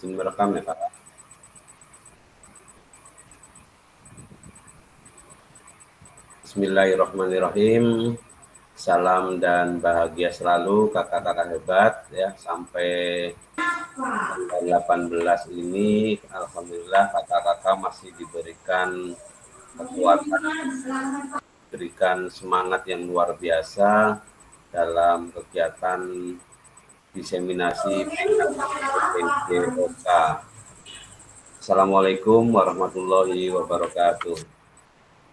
Izin merekam ya, Kak. Bismillahirrahmanirrahim. Salam dan bahagia selalu kakak-kakak hebat ya, sampai tanggal 18 ini alhamdulillah kakak-kakak masih diberikan kekuatan, diberikan semangat yang luar biasa dalam kegiatan diseminasi PKG-PJOK. Assalamualaikum warahmatullahi wabarakatuh.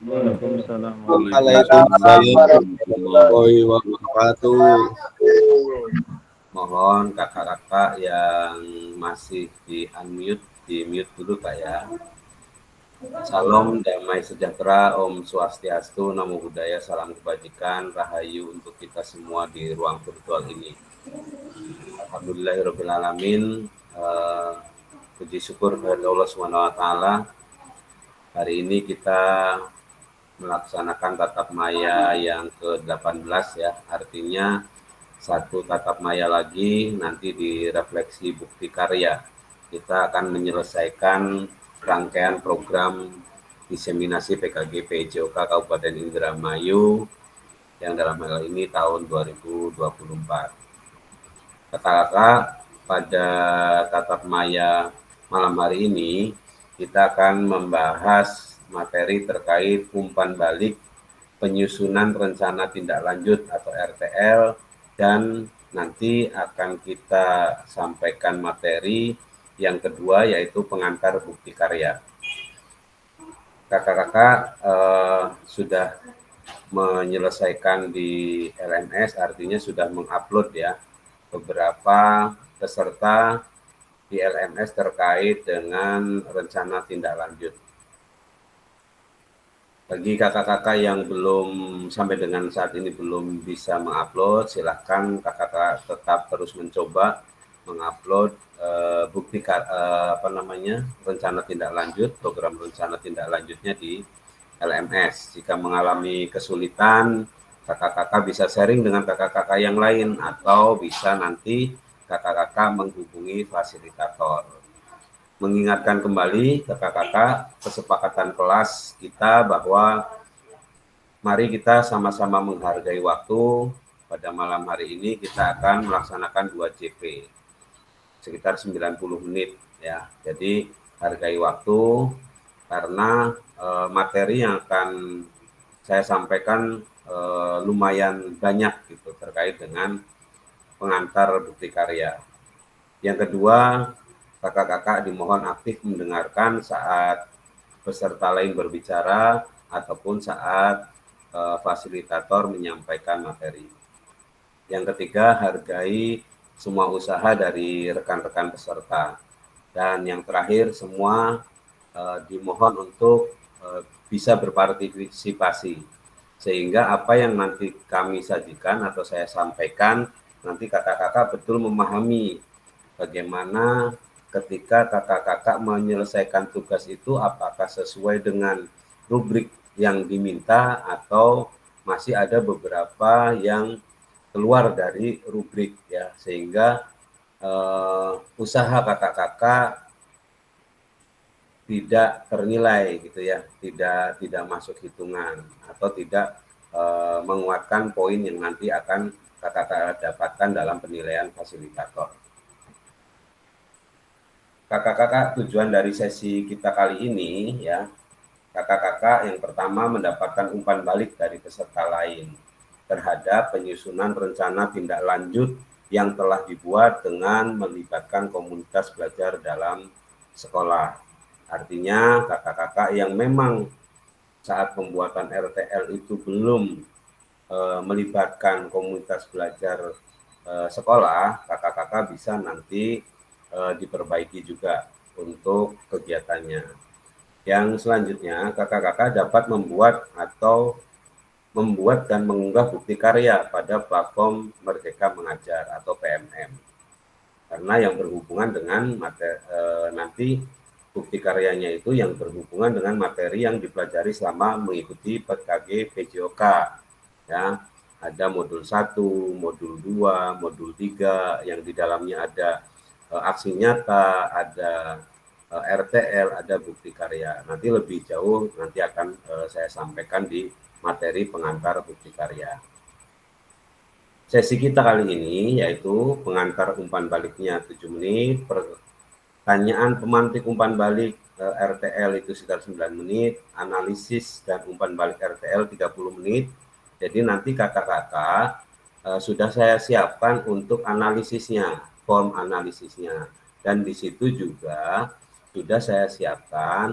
Waalaikumsalam Waalaikumsalam warahmatullahi wabarakatuh. Mohon kakak-kakak yang masih di unmute, di mute dulu Kak ya. Salam damai sejahtera, Om Swastiastu, Namo Buddhaya, salam kebajikan, rahayu untuk kita semua di ruang virtual ini. Alhamdulillahirrahmanirrahim. Puji syukur kepada Allah SWT. Hari ini kita melaksanakan tatap maya yang ke-18 ya, artinya satu tatap maya lagi nanti direfleksi bukti karya. Kita akan menyelesaikan rangkaian program diseminasi PKG PJOK Kabupaten Indramayu yang dalam hal ini tahun 2024. Kakak-kakak, pada tatap maya malam hari ini kita akan membahas materi terkait umpan balik penyusunan rencana tindak lanjut atau RTL, dan nanti akan kita sampaikan materi yang kedua yaitu pengantar bukti karya. Kakak-kakak sudah menyelesaikan di LMS, artinya sudah mengupload ya beberapa peserta di LMS terkait dengan rencana tindak lanjut. Bagi kakak-kakak yang belum sampai dengan saat ini belum bisa mengupload, silahkan kakak-kakak tetap terus mencoba mengupload bukti rencana tindak lanjut, program rencana tindak lanjutnya di LMS. Jika mengalami kesulitan, kakak-kakak bisa sharing dengan kakak-kakak yang lain atau bisa nanti kakak-kakak menghubungi fasilitator. Mengingatkan kembali kakak-kakak kesepakatan kelas kita bahwa mari kita sama-sama menghargai waktu. Pada malam hari ini kita akan melaksanakan 2 JP sekitar 90 menit ya. Jadi hargai waktu karena materi yang akan saya sampaikan lumayan banyak gitu terkait dengan pengantar bukti karya. Yang kedua, kakak-kakak dimohon aktif mendengarkan saat peserta lain berbicara ataupun saat fasilitator menyampaikan materi. Yang ketiga, hargai semua usaha dari rekan-rekan peserta. Dan yang terakhir, semua dimohon untuk bisa berpartisipasi. Sehingga apa yang nanti kami sajikan atau saya sampaikan, nanti kakak-kakak betul memahami bagaimana ketika kakak-kakak menyelesaikan tugas itu apakah sesuai dengan rubrik yang diminta atau masih ada beberapa yang keluar dari rubrik ya, sehingga usaha kakak-kakak tidak ternilai gitu ya, tidak masuk hitungan atau tidak menguatkan poin yang nanti akan kakak-kakak dapatkan dalam penilaian fasilitator. Kakak-kakak, tujuan dari sesi kita kali ini ya, kakak-kakak yang pertama mendapatkan umpan balik dari peserta lain terhadap penyusunan rencana tindak lanjut yang telah dibuat dengan melibatkan komunitas belajar dalam sekolah. Artinya kakak-kakak yang memang saat pembuatan RTL itu belum melibatkan komunitas belajar sekolah, kakak-kakak bisa nanti diperbaiki juga untuk kegiatannya. Yang selanjutnya, kakak-kakak dapat membuat dan mengunggah bukti karya pada platform Merdeka Mengajar atau PMM. Karena yang berhubungan dengan nanti bukti karyanya itu yang berhubungan dengan materi yang dipelajari selama mengikuti PKG PJOK. Ya, ada modul 1, modul 2, modul 3 yang di dalamnya ada aksi nyata, ada RTL, ada bukti karya. Nanti lebih jauh nanti akan saya sampaikan di materi pengantar bukti karya. Sesi kita kali ini yaitu pengantar umpan baliknya 7 menit, pertanyaan pemantik umpan balik RTL itu sekitar 9 menit, analisis dan umpan balik RTL 30 menit. Jadi nanti kakak-kakak sudah saya siapkan untuk analisisnya, form analisisnya. Dan di situ juga sudah saya siapkan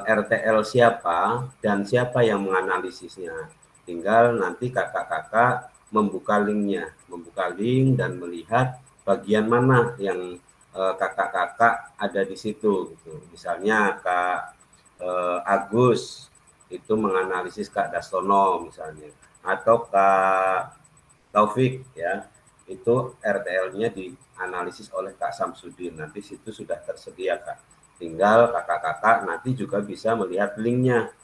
RTL siapa dan siapa yang menganalisisnya. Tinggal nanti kakak-kakak membuka linknya, membuka link dan melihat bagian mana yang kakak-kakak ada di situ. Gitu. Misalnya Kak Agus itu menganalisis Kak Dastono misalnya, atau Kak Taufik ya, itu RTL-nya dianalisis oleh Kak Samsudin. Nanti situ sudah tersedia Kak. Tinggal kakak-kakak nanti juga bisa melihat linknya.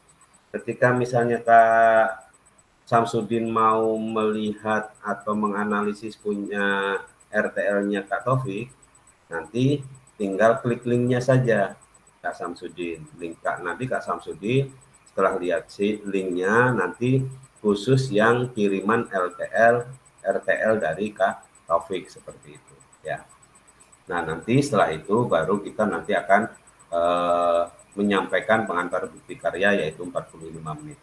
Ketika misalnya Kak Samsudin mau melihat atau menganalisis punya RTL-nya Kak Taufik, nanti tinggal klik linknya saja Kak Samsudin. Nanti Kak Samsudin setelah lihat linknya nanti khusus yang kiriman RTL dari Kak Taufik seperti itu ya. Nah nanti setelah itu baru kita nanti akan menyampaikan pengantar bukti karya yaitu 45 menit.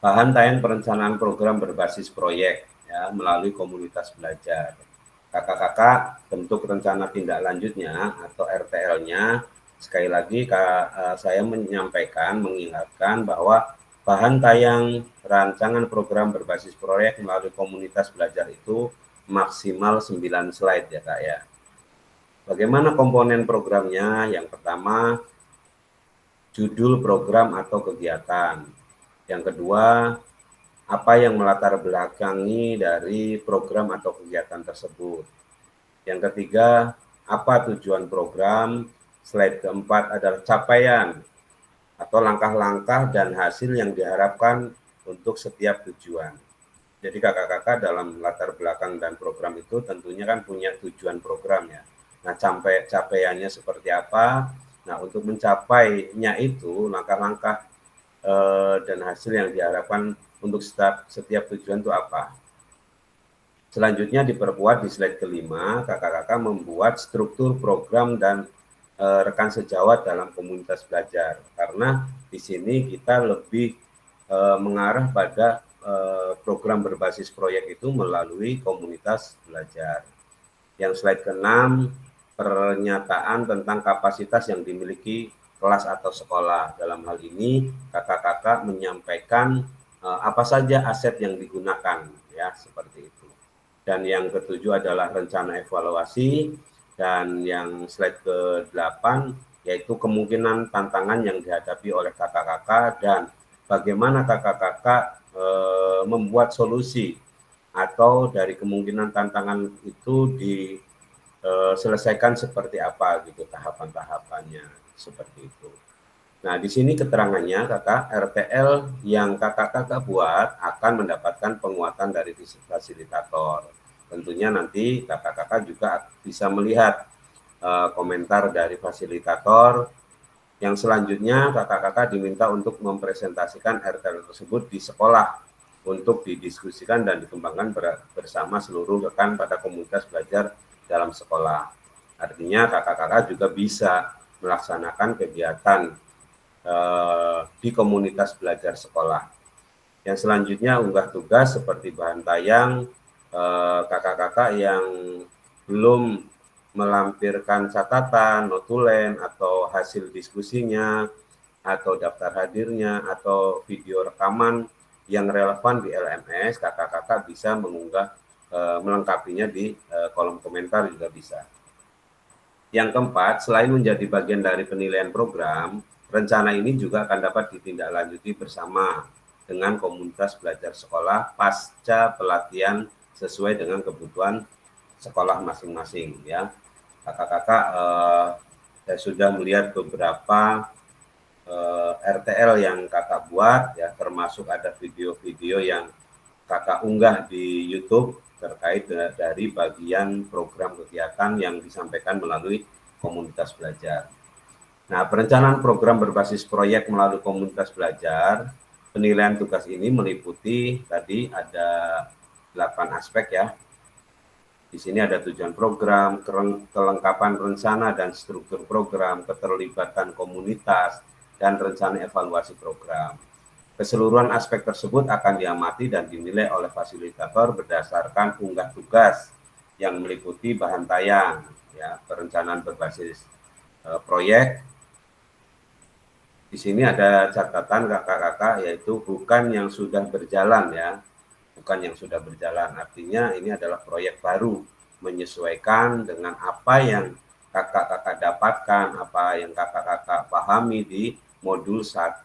Bahan tayang perencanaan program berbasis proyek ya, melalui komunitas belajar. Kakak-kakak bentuk rencana tindak lanjutnya atau RTL-nya. Sekali lagi saya mengingatkan bahwa bahan tayang rancangan program berbasis proyek melalui komunitas belajar itu maksimal 9 slide ya Kak ya. Bagaimana komponen programnya? Yang pertama, judul program atau kegiatan. Yang kedua, apa yang melatar belakangi dari program atau kegiatan tersebut. Yang ketiga, apa tujuan program. Slide keempat adalah capaian atau langkah-langkah dan hasil yang diharapkan untuk setiap tujuan. Jadi kakak-kakak dalam latar belakang dan program itu tentunya kan punya tujuan program ya. Nah capaiannya seperti apa. Nah untuk mencapainya itu langkah-langkah dan hasil yang diharapkan untuk setiap tujuan itu apa. Selanjutnya diperkuat di slide kelima, kakak-kakak membuat struktur program dan rekan sejawat dalam komunitas belajar. Karena di sini kita lebih mengarah pada program berbasis proyek itu melalui komunitas belajar. Yang slide ke-6, pernyataan tentang kapasitas yang dimiliki kelas atau sekolah. Dalam hal ini, kakak-kakak menyampaikan apa saja aset yang digunakan, ya seperti itu. Dan yang ketujuh adalah rencana evaluasi, dan yang slide ke-8 yaitu kemungkinan tantangan yang dihadapi oleh kakak-kakak dan bagaimana kakak-kakak membuat solusi atau dari kemungkinan tantangan itu diselesaikan seperti apa gitu tahapan-tahapannya seperti itu. Nah, di sini keterangannya kakak RTL yang kakak-kakak buat akan mendapatkan penguatan dari fasilitator. Tentunya nanti kakak-kakak juga bisa melihat komentar dari fasilitator. Yang selanjutnya kakak-kakak diminta untuk mempresentasikan RTL tersebut di sekolah untuk didiskusikan dan dikembangkan bersama seluruh rekan pada komunitas belajar dalam sekolah. Artinya kakak-kakak juga bisa melaksanakan kegiatan di komunitas belajar sekolah. Yang selanjutnya unggah tugas seperti bahan tayang, kakak-kakak yang belum melampirkan catatan, notulen, atau hasil diskusinya, atau daftar hadirnya, atau video rekaman yang relevan di LMS, kakak-kakak bisa mengunggah melengkapinya di kolom komentar juga bisa. Yang keempat, selain menjadi bagian dari penilaian program, rencana ini juga akan dapat ditindaklanjuti bersama dengan komunitas belajar sekolah pasca pelatihan sesuai dengan kebutuhan sekolah masing-masing ya. kakak-kakak saya sudah melihat beberapa RTL yang kakak buat ya, termasuk ada video-video yang kakak unggah di YouTube terkait dari bagian program kegiatan yang disampaikan melalui komunitas belajar. Nah, perencanaan program berbasis proyek melalui komunitas belajar, penilaian tugas ini meliputi tadi ada 8 aspek ya. Di sini ada tujuan program, kelengkapan rencana dan struktur program, keterlibatan komunitas, dan rencana evaluasi program. Keseluruhan aspek tersebut akan diamati dan dinilai oleh fasilitator berdasarkan unggah tugas yang meliputi bahan tayang, ya, perencanaan berbasis proyek. Di sini ada catatan kakak-kakak, yaitu bukan yang sudah berjalan ya, bukan yang sudah berjalan. Artinya ini adalah proyek baru, menyesuaikan dengan apa yang kakak-kakak dapatkan, apa yang kakak-kakak pahami di modul 1,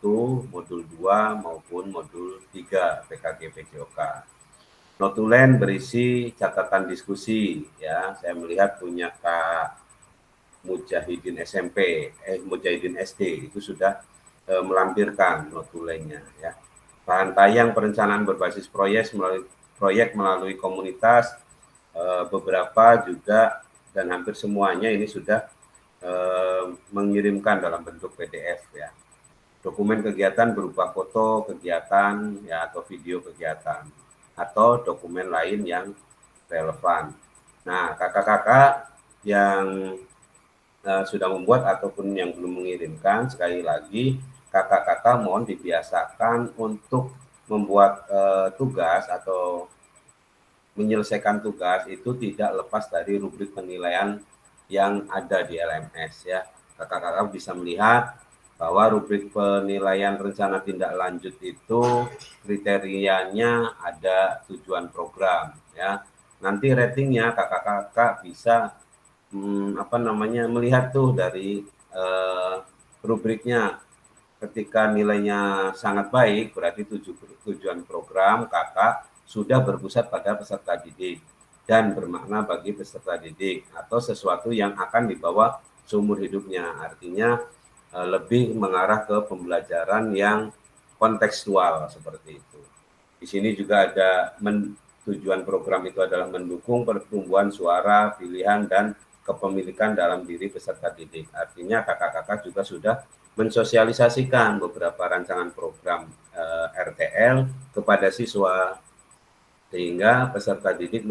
modul 2, maupun modul 3 PKG PJOK. Notulen berisi catatan diskusi ya. Saya melihat punya Kak Mujahidin SMP, Mujahidin SD itu sudah melampirkan notulennya ya. Bahan tayang perencanaan berbasis proyek melalui komunitas, beberapa juga dan hampir semuanya ini sudah mengirimkan dalam bentuk PDF ya. Dokumen kegiatan berupa foto kegiatan ya, atau video kegiatan, atau dokumen lain yang relevan. Nah, kakak-kakak yang sudah membuat ataupun yang belum mengirimkan, sekali lagi kakak-kakak mohon dibiasakan untuk membuat tugas atau menyelesaikan tugas itu tidak lepas dari rubrik penilaian yang ada di LMS ya. Kakak-kakak bisa melihat bahwa rubrik penilaian rencana tindak lanjut itu kriterianya ada tujuan program ya. Nanti ratingnya kakak-kakak bisa melihat tuh dari rubriknya. Ketika nilainya sangat baik, berarti tujuan program kakak sudah berpusat pada peserta didik dan bermakna bagi peserta didik atau sesuatu yang akan dibawa seumur hidupnya. Artinya lebih mengarah ke pembelajaran yang kontekstual seperti itu. Di sini juga ada tujuan program itu adalah mendukung pertumbuhan suara, pilihan, dan kepemilikan dalam diri peserta didik. Artinya kakak-kakak juga sudah mensosialisasikan beberapa rancangan program RTL kepada siswa sehingga peserta didik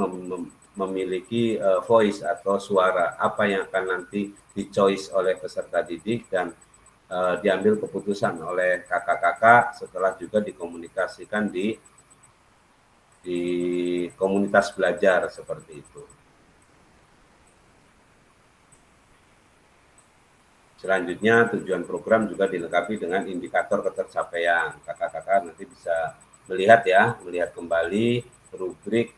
memiliki voice atau suara apa yang akan nanti di-choice oleh peserta didik dan diambil keputusan oleh kakak-kakak setelah juga dikomunikasikan di komunitas belajar seperti itu. Selanjutnya, tujuan program juga dilengkapi dengan indikator ketercapaian. Kakak-kakak nanti bisa melihat ya, melihat kembali rubrik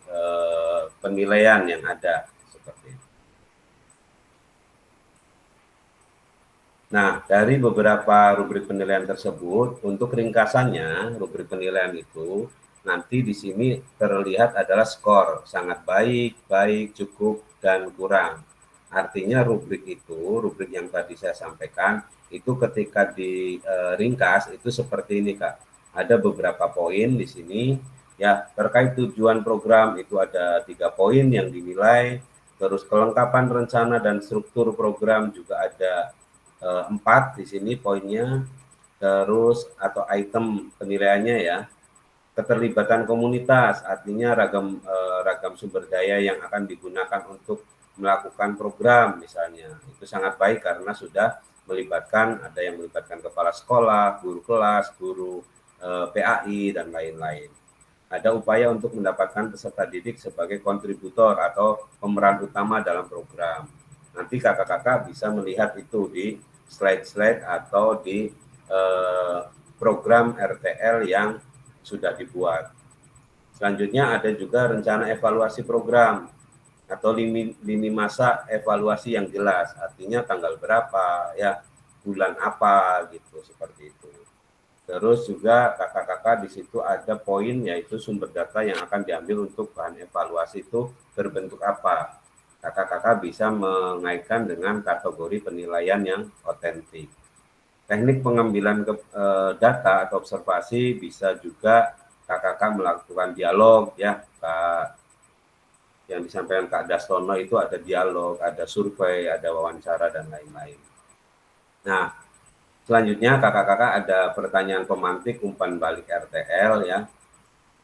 penilaian yang ada seperti itu. Nah, dari beberapa rubrik penilaian tersebut, untuk ringkasannya, rubrik penilaian itu nanti di sini terlihat adalah skor, sangat baik, baik, cukup, dan kurang. Artinya rubrik itu, rubrik yang tadi saya sampaikan, itu ketika diringkas itu seperti ini Kak. Ada beberapa poin di sini, ya terkait tujuan program itu ada 3 poin yang dinilai, terus kelengkapan rencana dan struktur program juga ada 4 di sini poinnya, terus atau item penilaiannya ya. Keterlibatan komunitas, artinya ragam sumber daya yang akan digunakan untuk melakukan program misalnya. Itu sangat baik karena sudah melibatkan, ada yang melibatkan kepala sekolah, guru kelas, guru PAI, dan lain-lain. Ada upaya untuk mendapatkan peserta didik sebagai kontributor atau pemeran utama dalam program. Nanti kakak-kakak bisa melihat itu di slide-slide atau di program RTL yang sudah dibuat. Selanjutnya ada juga rencana evaluasi program atau lini masa evaluasi yang jelas, artinya tanggal berapa ya, bulan apa gitu, seperti itu. Terus juga kakak-kakak di situ ada poin yaitu sumber data yang akan diambil untuk bahan evaluasi itu berbentuk apa. kakak-kakak bisa mengaitkan dengan kategori penilaian yang otentik. Teknik pengambilan data atau observasi bisa juga kakak-kakak melakukan dialog ya, Kak, yang disampaikan Kak Dastono itu ada dialog, ada survei, ada wawancara dan lain-lain. Nah, selanjutnya kakak-kakak ada pertanyaan pemantik umpan balik RTL ya.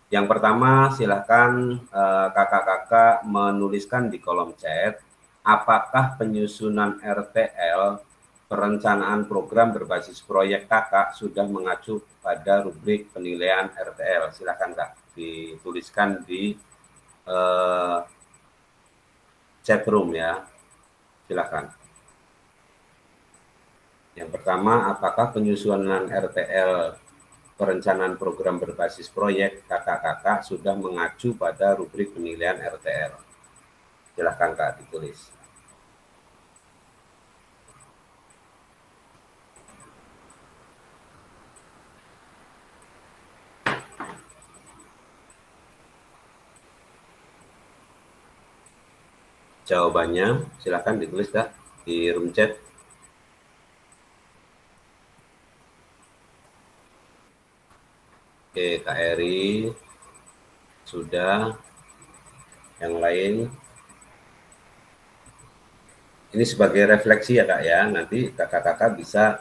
Yang pertama silahkan kakak-kakak menuliskan di kolom chat apakah penyusunan RTL perencanaan program berbasis proyek kakak sudah mengacu pada rubrik penilaian RTL. Silahkan Kak dituliskan di eh, chat room ya. Silahkan. Yang pertama, apakah penyusunan RTL perencanaan program berbasis proyek kakak-kakak sudah mengacu pada rubrik penilaian RTL? Silahkan Kak ditulis. Jawabannya silahkan ditulis Kak di room chat. Oke, Kak Eri sudah. Yang lain, ini sebagai refleksi ya Kak ya. Nanti kakak-kakak bisa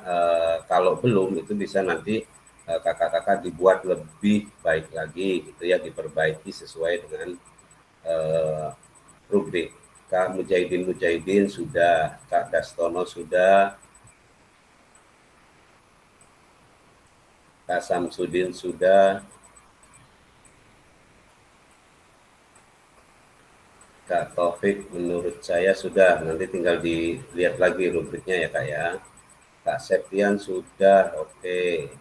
kalau belum itu bisa nanti kakak-kakak dibuat lebih baik lagi gitu ya, diperbaiki sesuai dengan rubrik. Kak Mujahidin sudah, Kak Dastono sudah, Kak Samsudin sudah, Kak Taufik menurut saya sudah. Nanti tinggal dilihat lagi rubriknya ya Kak ya. Kak Septian sudah, oke.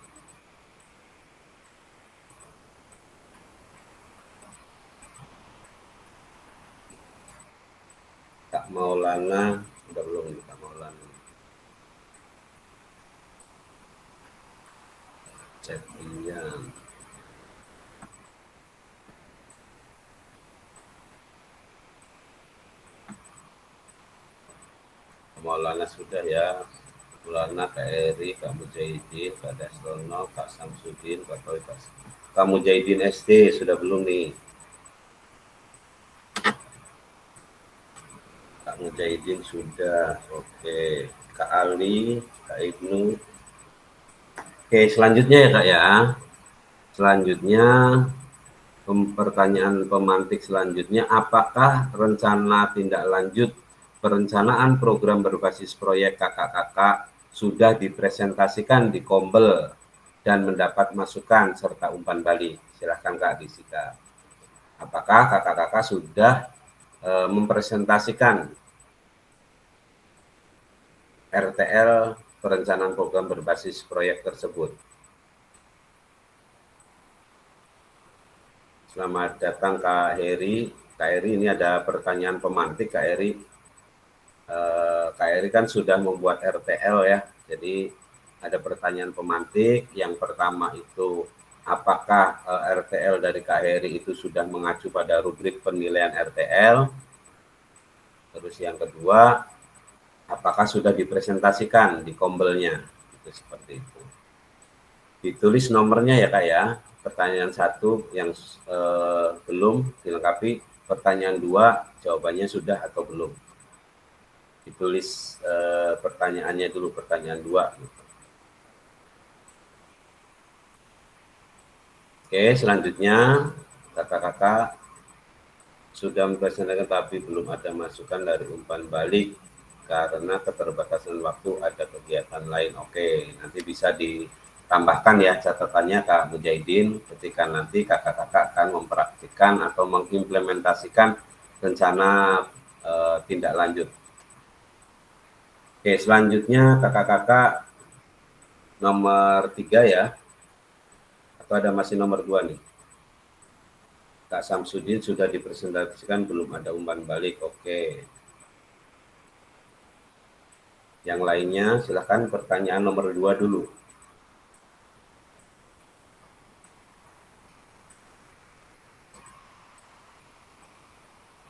Kak Maulana sudah belum Kak Maulana. Septian. Maulana sudah ya. Maulana, Kak Eri, Kak Mujahidin, Kak Dastono, Kak Samsudin, Kak Toikas. Kak Mujahidin SD sudah belum nih? Kak Mujahidin sudah, oke. Kak Ali, Kak Ibnu. Oke, selanjutnya ya Kak ya. Selanjutnya pertanyaan pemantik selanjutnya, apakah rencana tindak lanjut perencanaan program berbasis proyek kakak-kakak sudah dipresentasikan di Kombel dan mendapat masukan serta umpan balik? Silahkan Kak Disika. Apakah kakak-kakak sudah mempresentasikan RTL perencanaan program berbasis proyek tersebut? Selamat datang Kak Heri. Kak Heri, ini ada pertanyaan pemantik Kak Heri. Kak Heri kan sudah membuat RTL ya. Jadi ada pertanyaan pemantik. Yang pertama itu apakah RTL dari Kak Heri itu sudah mengacu pada rubrik penilaian RTL? Terus yang kedua, apakah sudah dipresentasikan di kombelnya? Itu seperti itu. Ditulis nomornya ya Kak ya. Pertanyaan 1 yang belum dilengkapi, pertanyaan 2 jawabannya sudah atau belum. Ditulis pertanyaannya dulu, pertanyaan 2. Oke, selanjutnya kakak-kakak sudah mempresentasikan tapi belum ada masukan dari umpan balik karena keterbatasan waktu, ada kegiatan lain. Oke, nanti bisa ditambahkan ya catatannya Kak Mujahidin ketika nanti kakak-kakak akan mempraktikkan atau mengimplementasikan rencana tindak lanjut. Oke, selanjutnya kakak-kakak nomor 3 ya, atau ada masih nomor 2 nih? Kak Samsudin sudah dipresentasikan, belum ada umpan balik. Oke. Yang lainnya silahkan pertanyaan nomor 2 dulu.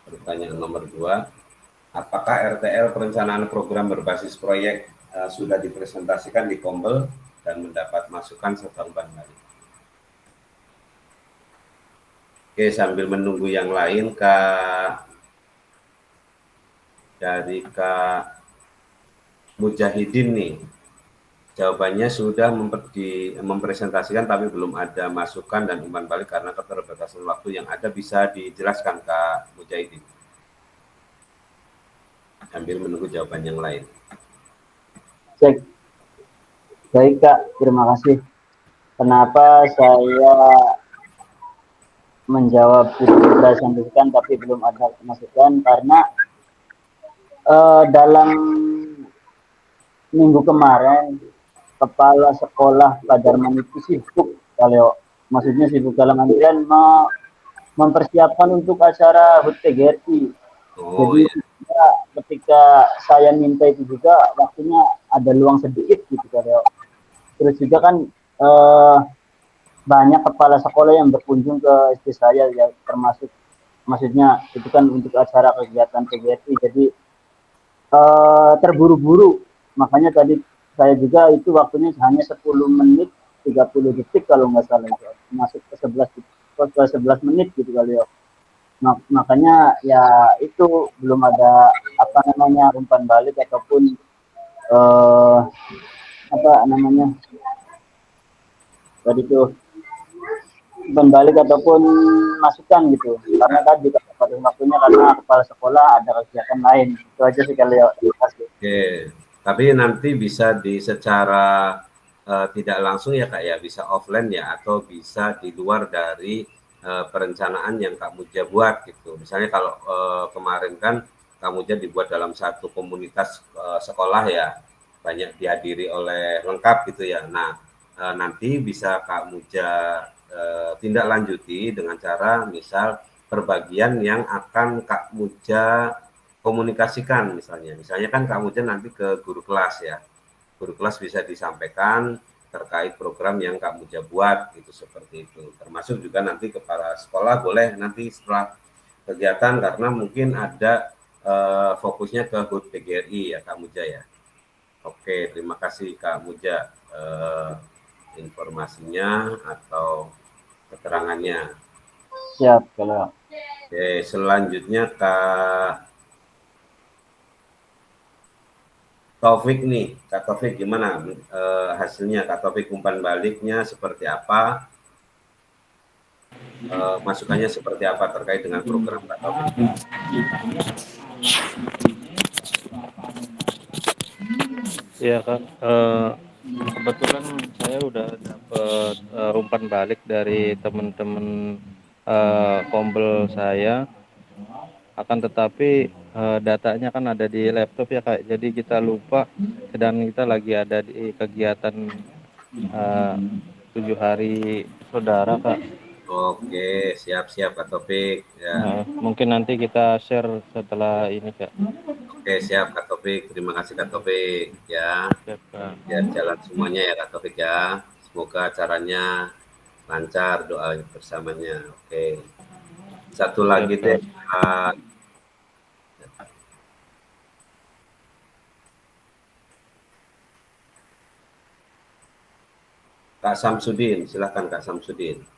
Pertanyaan nomor 2. apakah RTL perencanaan program berbasis proyek sudah dipresentasikan di Kombel dan mendapat masukan serta umpan balik? Oke, sambil menunggu yang lain, Kak Mujahidin nih, jawabannya sudah mempresentasikan tapi belum ada masukan dan umpan balik karena keterbatasan waktu yang ada. Bisa dijelaskan Kak Mujahidin sambil menunggu jawaban yang lain. Cek. Baik Kak, terima kasih. Kenapa saya menjawab dipresentasikan tapi belum ada masukan? Karena dalam minggu kemarin kepala sekolah Padarman itu sibuk, kalau maksudnya sibuk dalam artian mempersiapkan untuk acara HUT PGRI. Jadi Iya. ketika saya minta itu juga waktunya ada luang sedikit gitu kalau. Terus juga kan banyak kepala sekolah yang berkunjung ke SD saya ya, termasuk maksudnya itu kan untuk acara kegiatan PGRI. Jadi terburu-buru, makanya tadi saya juga itu waktunya hanya 10 menit 30 detik kalau nggak salah, itu masuk ke 11 menit gitu kali ya. Makanya ya itu belum ada apa namanya umpan balik ataupun apa namanya tadi tuh umpan balik ataupun masukan gitu, karena tadi pada waktunya karena kepala sekolah ada kegiatan lain. Itu aja sih kalau ya. Oke, tapi nanti bisa secara tidak langsung ya Kak ya, bisa offline ya, atau bisa di luar dari perencanaan yang Kak Muja buat gitu. Misalnya kalau kemarin kan Kak Muja dibuat dalam satu komunitas sekolah ya, banyak dihadiri oleh lengkap gitu ya. Nah, nanti bisa Kak Muja tindak lanjuti dengan cara misal perbagian yang akan Kak Muja komunikasikan, misalnya kan Kak Muja nanti ke guru kelas ya, guru kelas bisa disampaikan terkait program yang Kak Muja buat gitu, seperti itu. Termasuk juga nanti kepala sekolah boleh nanti setelah kegiatan, karena mungkin ada fokusnya ke HUT PGRI ya Kak Muja ya. Oke, terima kasih Kak Muja informasinya atau keterangannya. Siap kalau. Oke, selanjutnya Kak Taufik nih, Kak Taufik gimana hasilnya? Kak Taufik umpan baliknya seperti apa? Masukannya seperti apa terkait dengan program Kak Taufik? Iya Kak, kebetulan saya udah dapat umpan balik dari teman-teman Kombel saya, akan tetapi datanya kan ada di laptop ya Kak, jadi kita lupa, sedang kita lagi ada di kegiatan 7 hari saudara Kak. Oke, siap-siap Kak Taufik ya. Mungkin nanti kita share setelah ini Kak. Oke, siap Kak Taufik. Terima kasih Kak Taufik ya. Siap Kak. Biar jalan semuanya ya Kak Taufik ya. Semoga acaranya lancar, doa bersamanya. Oke. Satu lagi deh Kak Samsudin, silakan Kak Samsudin.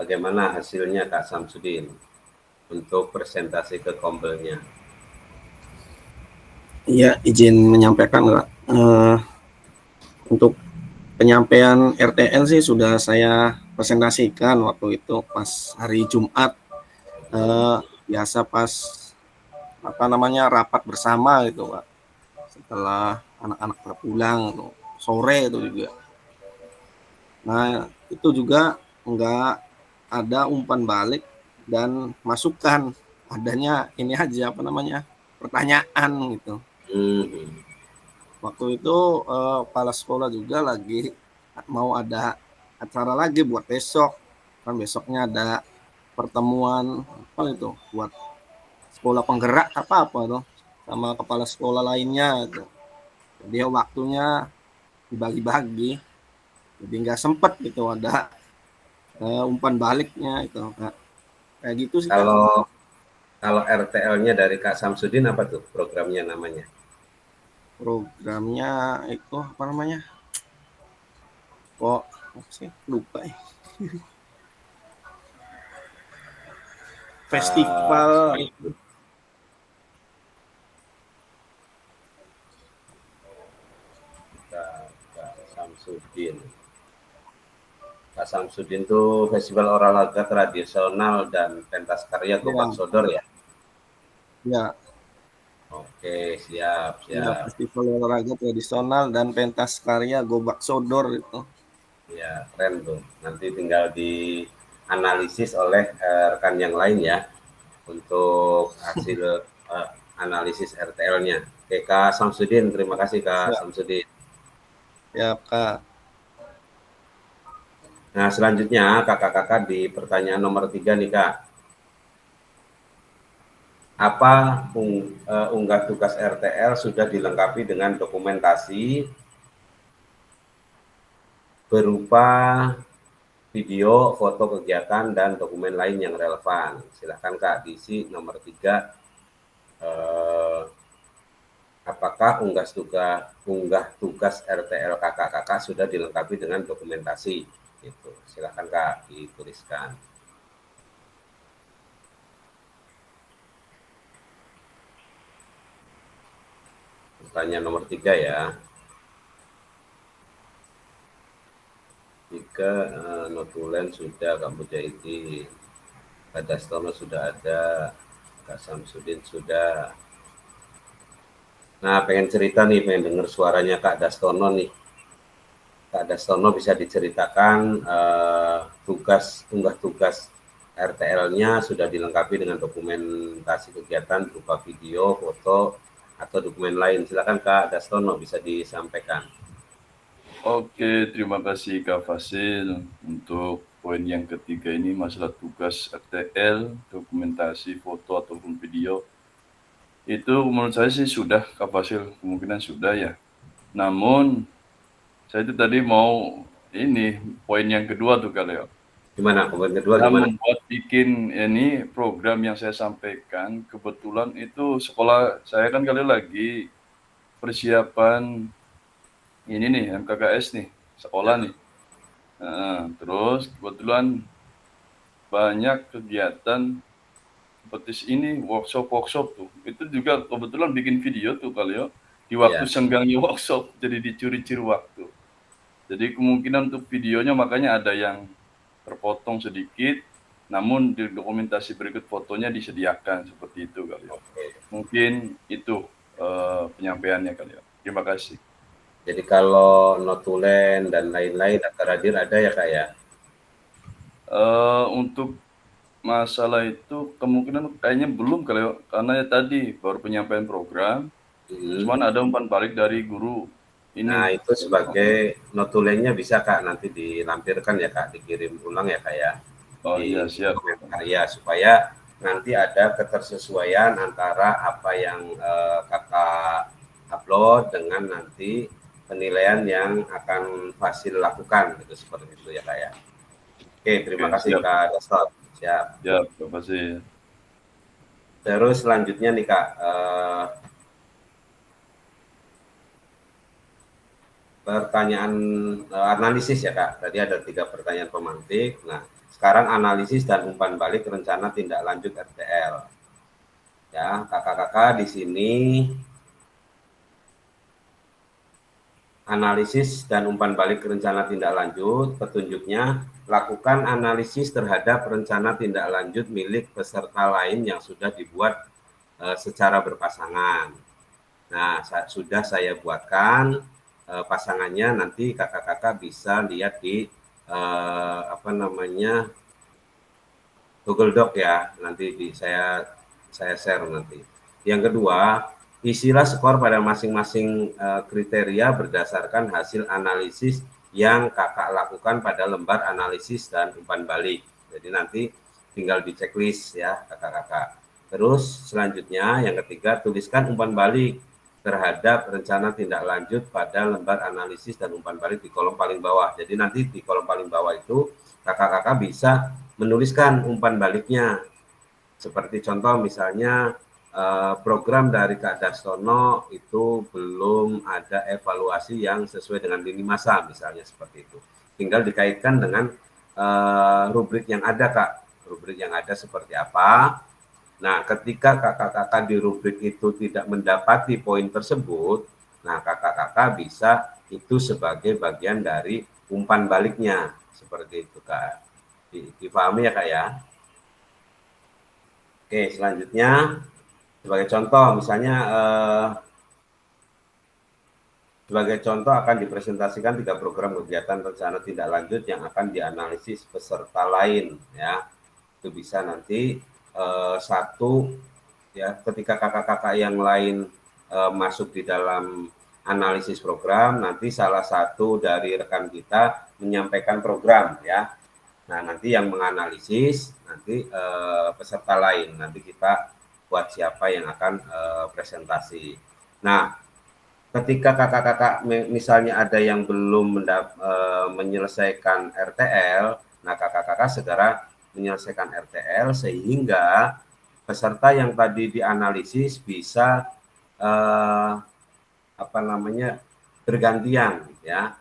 Bagaimana hasilnya Kak Samsudin untuk presentasi ke Kombelnya? Iya, izin menyampaikan Kak. Untuk penyampaian RTL sih sudah saya presentasikan waktu itu pas hari Jumat. Biasa pas apa namanya rapat bersama gitu Pak. Setelah anak-anak terpulang sore itu juga. Nah, itu juga enggak ada umpan balik dan masukan, adanya ini aja apa namanya pertanyaan gitu. Waktu itu kepala sekolah juga lagi mau ada acara lagi buat besok, kan besoknya ada pertemuan apa itu buat sekolah penggerak apa tuh sama kepala sekolah lainnya gitu. Jadi waktunya dibagi-bagi, jadi nggak sempet gitu ada umpan baliknya itu Kak. Kayak gitu sih kalau Kak. Kalau RTL-nya dari Kak Samsudin apa tuh programnya namanya? Programnya itu apa namanya? Kok apa sih? Lupa ya. Kak, Festival itu. Kak Samsudin. Kak Samsudin tuh festival olahraga tradisional dan pentas karya Gobak Ya, Sodor ya. ya, Oke, siap, ya, siap. festival olahraga tradisional dan pentas karya Gobak Sodor itu. Ya, keren tuh. Nanti tinggal dianalisis oleh rekan yang lain ya untuk hasil analisis RTL-nya. Oke, Kak Samsudin, terima kasih Kak Siap, Samsudin. siap Kak. Nah, selanjutnya kakak-kakak di pertanyaan nomor 3 nih Kak. Apa unggah tugas RTL sudah dilengkapi dengan dokumentasi berupa video, foto kegiatan, dan dokumen lain yang relevan. Silahkan Kak, diisi nomor 3. Eh, apakah unggah tugas RTL kakak-kakak sudah dilengkapi dengan dokumentasi? Gitu. Silahkan Kak, dituliskan. Pertanyaan nomor 3 ya. 3, notulen sudah, Kak Mujahidin. Kak Dastono sudah ada, Kak Samsudin sudah. Nah, pengen cerita nih, pengen dengar suaranya Kak Dastono nih. Kak Dastono bisa diceritakan unggah tugas RTL-nya sudah dilengkapi dengan dokumentasi kegiatan berupa video, foto, atau dokumen lain. Silakan Kak Dastono bisa disampaikan. Oke, terima kasih Kak Fasil untuk poin yang ketiga ini masalah tugas RTL, dokumentasi foto ataupun video. Itu menurut saya sih sudah Kak Fasil, kemungkinan sudah ya. Namun saya itu tadi mau ini poin yang kedua tuh Kak Leo. Gimana? Kemudian kedua Saya gimana? membuat bikin ini program yang saya sampaikan, kebetulan itu sekolah saya kan kali lagi persiapan ini nih MKKS nih, sekolah nih. Terus kebetulan banyak kegiatan seperti ini workshop tuh. Itu juga kebetulan bikin video tuh kali ya di waktu Ya, senggangnya workshop, jadi dicuri-curi waktu. Jadi kemungkinan untuk videonya makanya ada yang terpotong sedikit, namun di dokumentasi berikut fotonya disediakan seperti itu kali ya. oke. Mungkin itu penyampaiannya kali ya. Terima kasih. Jadi kalau notulen dan lain-lain daftar hadir ada ya Kak ya? Untuk masalah itu kemungkinan kayaknya belum kali ya, karena ya tadi baru penyampaian program, Hmm. cuman ada umpan balik dari guru ini. Nah, itu sebagai notulennya bisa Kak nanti dilampirkan ya Kak, dikirim ulang ya Kak ya Oh di iya siap. komentar ya supaya nanti ada ketersesuaian antara apa yang Kakak upload dengan nanti penilaian yang akan Fasil lakukan gitu seperti itu ya Kak ya. Oke, terima Oke, kasih siap. Kak Dastot. Siap. Siap, terima kasih. Terus selanjutnya nih Kak, pertanyaan analisis ya Kak. Tadi ada 3 pertanyaan pemantik. Nah, sekarang analisis dan umpan balik rencana tindak lanjut RTL. Ya, kakak-kakak di sini analisis dan umpan balik rencana tindak lanjut. Petunjuknya, lakukan analisis terhadap rencana tindak lanjut milik peserta lain yang sudah dibuat secara berpasangan. Nah, sudah saya buatkan pasangannya, nanti kakak-kakak bisa lihat di apa namanya Google Doc ya, nanti saya share nanti. Yang kedua, isilah skor pada masing-masing kriteria berdasarkan hasil analisis yang kakak lakukan pada lembar analisis dan umpan balik. Jadi nanti tinggal di checklist ya kakak-kakak. Terus selanjutnya yang ketiga, tuliskan umpan balik terhadap rencana tindak lanjut pada lembar analisis dan umpan balik di kolom paling bawah. Jadi nanti di kolom paling bawah itu kakak-kakak bisa menuliskan umpan baliknya Seperti contoh misalnya program dari Kak Dastono itu belum ada evaluasi yang sesuai dengan lini masa, misalnya seperti itu. Tinggal dikaitkan dengan rubrik yang ada, Kak. Rubrik yang ada seperti apa. Nah, ketika kakak-kakak di rubrik itu tidak mendapati poin tersebut, nah kakak-kakak bisa itu sebagai bagian dari umpan baliknya. Seperti itu, Kak. Dipahami ya, Kak ya? Oke, selanjutnya sebagai contoh misalnya sebagai contoh akan dipresentasikan 3 program kegiatan rencana tindak lanjut yang akan dianalisis peserta lain ya. Itu bisa nanti satu ya, ketika kakak-kakak yang lain masuk di dalam analisis program, nanti salah satu dari rekan kita menyampaikan program ya. Nah, nanti yang menganalisis nanti peserta lain, nanti kita buat siapa yang akan presentasi. Nah, ketika kakak-kakak misalnya ada yang belum menyelesaikan RTL, nah kakak-kakak segera menyelesaikan RTL sehingga peserta yang tadi dianalisis bisa bergantian ya.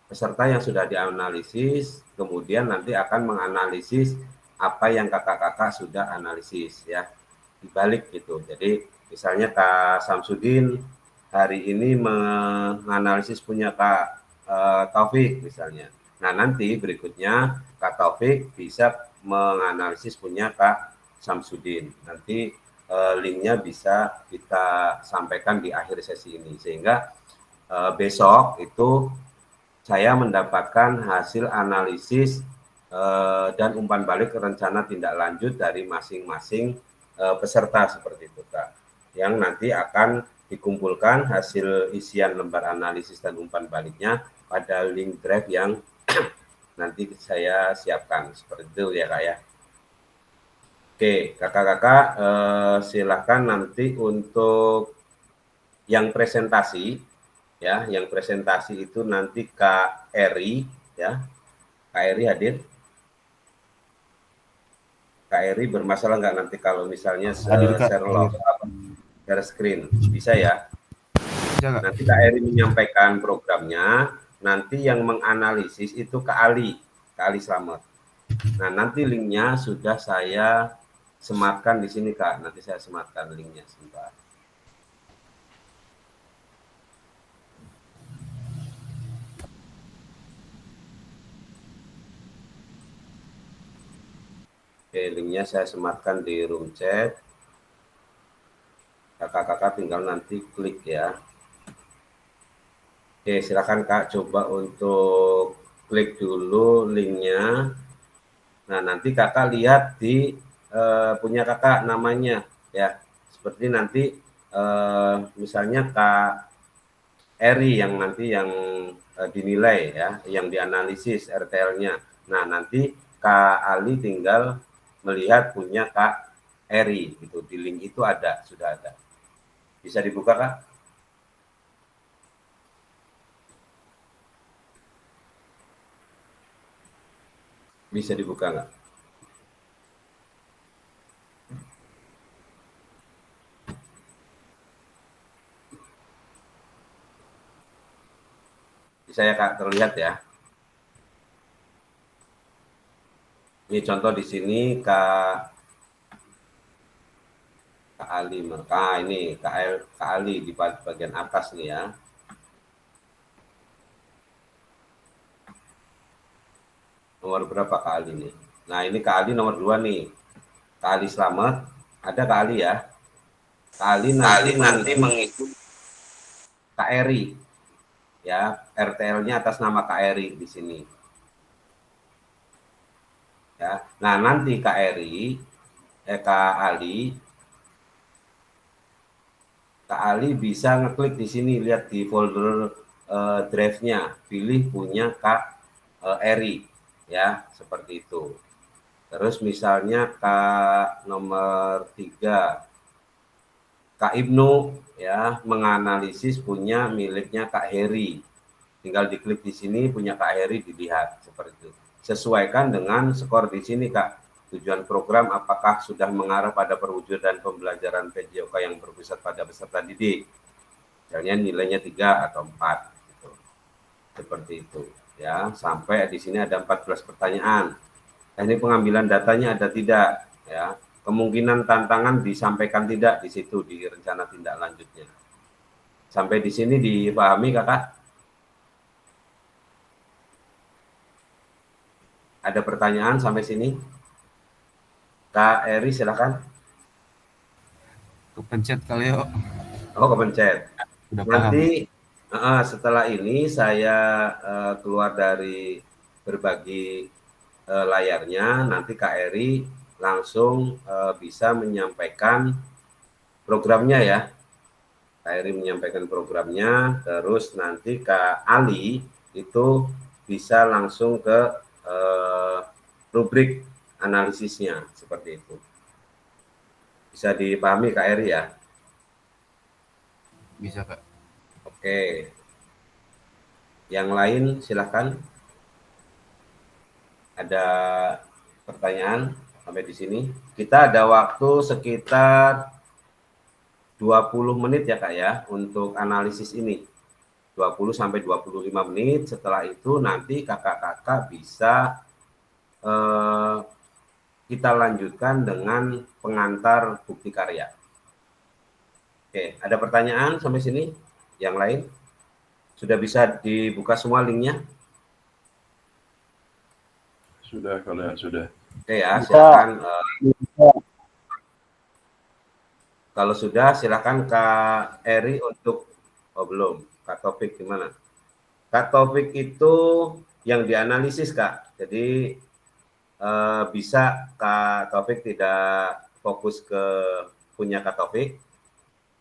Peserta yang sudah dianalisis kemudian nanti akan menganalisis apa yang kakak-kakak sudah analisis ya, dibalik gitu. Jadi misalnya Kak Samsudin hari ini menganalisis punya Kak Taufik misalnya. Nah, nanti berikutnya Kak Taufik bisa menganalisis punya Kak Samsudin. Nanti linknya bisa kita sampaikan di akhir sesi ini sehingga besok itu saya mendapatkan hasil analisis dan umpan balik rencana tindak lanjut dari masing-masing peserta seperti itu, Kak. Yang nanti akan dikumpulkan hasil isian lembar analisis dan umpan baliknya pada link drive yang nanti saya siapkan seperti itu ya, Kak ya. Oke, kakak-kakak silahkan nanti untuk yang presentasi ya, yang presentasi itu nanti Kak Eri ya. Kak Eri hadir? Kak Eri bermasalah nggak nanti kalau misalnya Hadir, Kak. share screen? Bisa ya? Bisa, Kak. Nanti Kak Eri menyampaikan programnya, nanti yang menganalisis itu Kak Ali Slamet. Nah, nanti linknya sudah saya sematkan di sini, Kak. Nanti saya sematkan linknya sebentar. Oke, linknya saya sematkan di room chat. Kakak-kakak tinggal nanti klik ya. Oke, silakan Kak coba untuk klik dulu linknya. Nah, nanti kakak lihat di punya kakak namanya ya. Seperti nanti misalnya Kak Eri yang nanti yang dinilai ya, yang dianalisis RTL-nya. Nah, nanti Kak Ali tinggal melihat punya Kak Eri gitu. Di link itu ada, sudah ada. Bisa dibuka, Kak? Bisa dibuka nggak? Bisa ya Kak, terlihat ya. Ini contoh di sini Kak Ali, ini Kak Ali di bagian atas nih ya. Nomor berapa Kak Ali nih? Nah, ini Kak Ali nomor 2 nih. Kak Ali Slamet, ada Kak Ali ya. Kak Ali nanti mengikuti Kak Eri ya, RTL-nya atas nama Kak Eri di sini. Ya. Nah, nanti Kak Ali bisa ngeklik di sini, lihat di folder drive-nya, pilih punya Kak Eri ya, seperti itu. Terus misalnya Kak nomor 3 Kak Ibnu ya, menganalisis punya miliknya Kak Heri. Tinggal diklik di sini punya Kak Heri dilihat seperti itu. Sesuaikan dengan skor di sini Kak. Tujuan program apakah sudah mengarah pada perwujudan pembelajaran PJOK yang berpusat pada peserta didik. Misalnya nilainya 3 atau 4. Gitu. Seperti itu. Ya, sampai di sini ada 14 pertanyaan. Teknik pengambilan datanya ada tidak? Ya, kemungkinan tantangan disampaikan tidak di situ di rencana tindak lanjutnya. Sampai di sini dipahami, Kakak? Ada pertanyaan sampai sini? Kak Eri, silakan. Kepencet kali yuk. Oh, kepencet. Udah paham. Nanti setelah ini saya keluar dari berbagi layarnya, nanti Kak Eri langsung bisa menyampaikan programnya ya. Kak Eri menyampaikan programnya, terus nanti Kak Ali itu bisa langsung ke rubrik analisisnya, seperti itu. Bisa dipahami Kak Eri ya? Bisa, Kak. Oke. Yang lain silakan. Ada pertanyaan sampai di sini? Kita ada waktu sekitar 20 menit ya Kak ya untuk analisis ini. 20 sampai 25 menit. Setelah itu nanti kakak-kakak bisa kita lanjutkan dengan pengantar bukti karya. Oke, ada pertanyaan sampai sini? Yang lain? Sudah bisa dibuka semua linknya? Sudah, kalau sudah. Oke ya, Bisa. silakan. Bisa. Kalau sudah, silakan Kak Eri untuk, oh belum, Kak Taufik gimana? Kak Taufik itu yang dianalisis Kak, jadi bisa Kak Taufik tidak fokus ke punya Kak Taufik,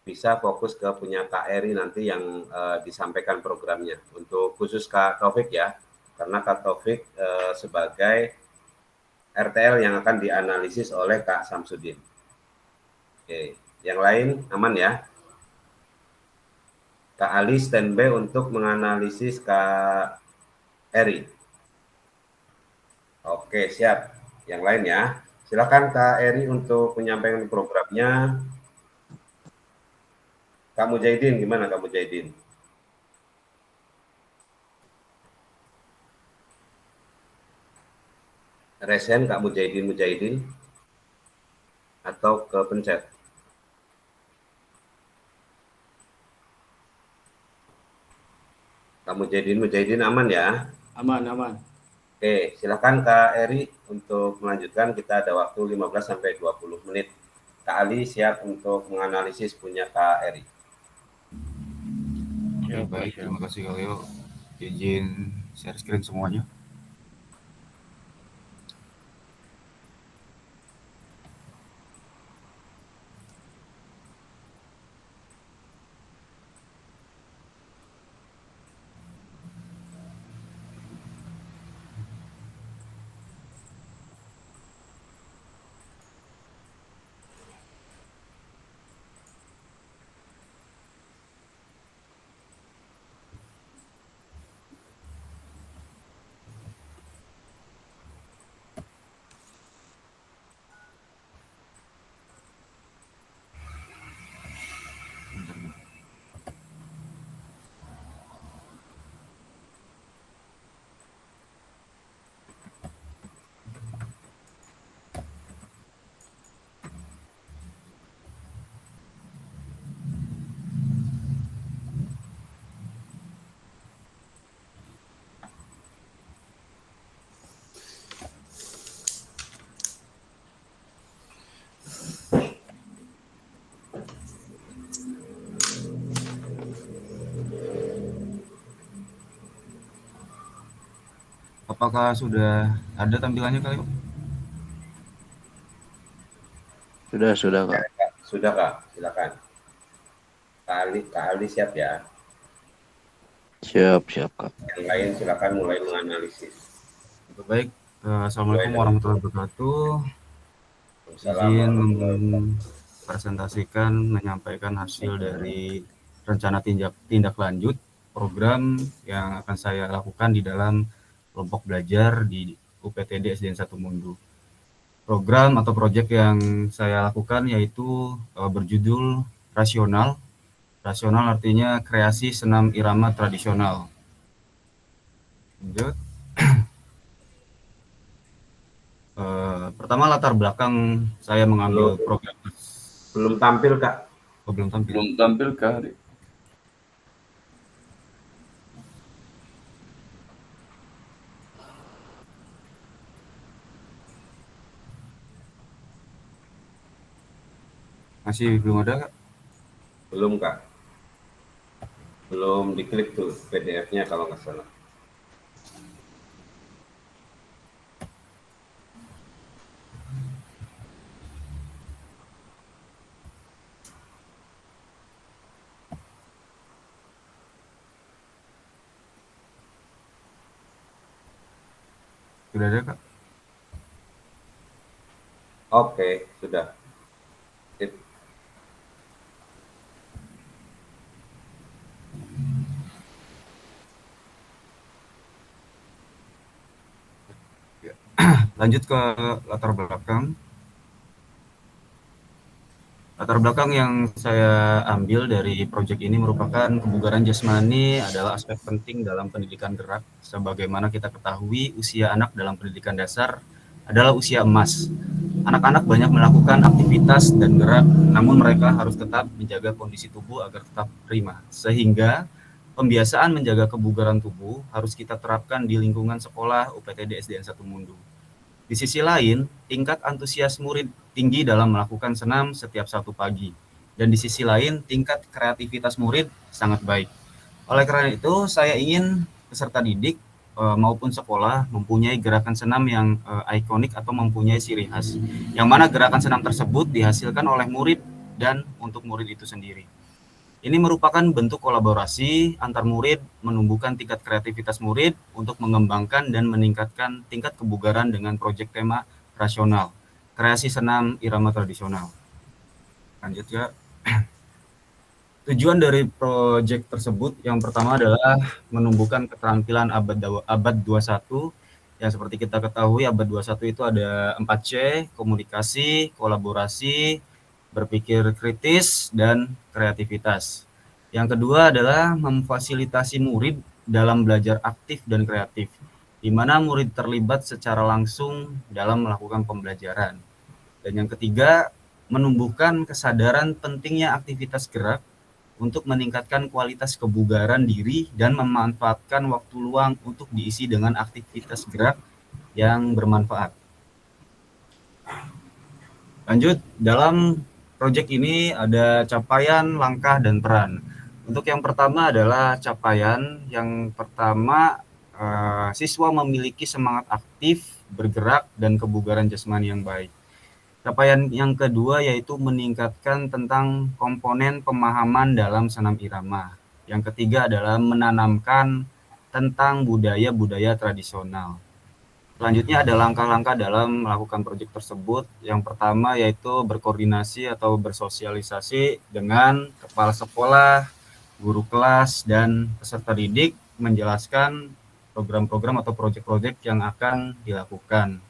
bisa fokus ke punya Kak Eri nanti yang disampaikan programnya. Untuk khusus Kak Taufik ya, karena Kak Taufik sebagai RTL yang akan dianalisis oleh Kak Samsudin. Oke, yang lain aman ya? Kak Ali standby untuk menganalisis Kak Eri. Oke, siap. Yang lain ya. Silakan Kak Eri untuk menyampaikan programnya. Kak Mujahidin, gimana Kak Mujahidin? Resen Kak Mujahidin atau ke pencet? Kak Mujahidin aman ya? Aman, aman. Oke, silakan Kak Eri untuk melanjutkan. Kita ada waktu 15 sampai 20 menit. Kak Ali siap untuk menganalisis punya Kak Eri. Ya, baik, terima kasih Kak Leo. Izin share screen semuanya. Apakah sudah ada tampilannya Kak Leo? Sudah Kak. Sudah Kak, silakan. Kak Ali siap ya. Siap Kak. Yang lain silakan mulai menganalisis. Baik, Assalamualaikum warahmatullahi wabarakatuh. Izin mempresentasikan, menyampaikan hasil dari rencana tindak lanjut program yang akan saya lakukan di dalam kelompok belajar di UPTD SDN 1 Mundu. program atau proyek yang saya lakukan yaitu berjudul Rasional. Rasional artinya kreasi senam irama tradisional. Lanjut. Pertama latar belakang saya mengambil program. Belum tampil, Kak. Oh, belum tampil. Belum tampil Kak. Masih belum ada, Kak? Belum, Kak. Belum diklik tuh PDF-nya kalau nggak salah. Sudah ada, Kak? Oke, sudah. Sip. Lanjut ke latar belakang. Latar belakang yang saya ambil dari proyek ini merupakan kebugaran jasmani adalah aspek penting dalam pendidikan gerak. Sebagaimana kita ketahui, usia anak dalam pendidikan dasar adalah usia emas. Anak-anak banyak melakukan aktivitas dan gerak, namun mereka harus tetap menjaga kondisi tubuh agar tetap prima. Sehingga pembiasaan menjaga kebugaran tubuh harus kita terapkan di lingkungan sekolah UPTD SDN 1 Mundu. Di sisi lain, tingkat antusias murid tinggi dalam melakukan senam setiap Sabtu pagi. Dan di sisi lain, tingkat kreativitas murid sangat baik. Oleh karena itu, saya ingin peserta didik maupun sekolah mempunyai gerakan senam yang ikonik atau mempunyai ciri khas. Yang mana gerakan senam tersebut dihasilkan oleh murid dan untuk murid itu sendiri. Ini merupakan bentuk kolaborasi antar murid, menumbuhkan tingkat kreativitas murid untuk mengembangkan dan meningkatkan tingkat kebugaran dengan proyek tema rasional, kreasi senam irama tradisional. Lanjut ya. Tujuan dari proyek tersebut yang pertama adalah menumbuhkan keterampilan abad 21, yang seperti kita ketahui abad 21 itu ada 4C, komunikasi, kolaborasi, berpikir kritis, dan kreativitas. Yang kedua adalah memfasilitasi murid dalam belajar aktif dan kreatif, di mana murid terlibat secara langsung dalam melakukan pembelajaran. Dan yang ketiga, menumbuhkan kesadaran pentingnya aktivitas gerak untuk meningkatkan kualitas kebugaran diri dan memanfaatkan waktu luang untuk diisi dengan aktivitas gerak yang bermanfaat. Lanjut, dalam proyek ini ada capaian, langkah, dan peran. Untuk yang pertama adalah capaian. Yang pertama, siswa memiliki semangat aktif, bergerak, dan kebugaran jasmani yang baik. Capaian yang kedua yaitu meningkatkan tentang komponen pemahaman dalam senam irama. Yang ketiga adalah menanamkan tentang budaya-budaya tradisional. Selanjutnya ada langkah-langkah dalam melakukan proyek tersebut. Yang pertama yaitu berkoordinasi atau bersosialisasi dengan kepala sekolah, guru kelas, dan peserta didik menjelaskan program-program atau proyek-proyek yang akan dilakukan.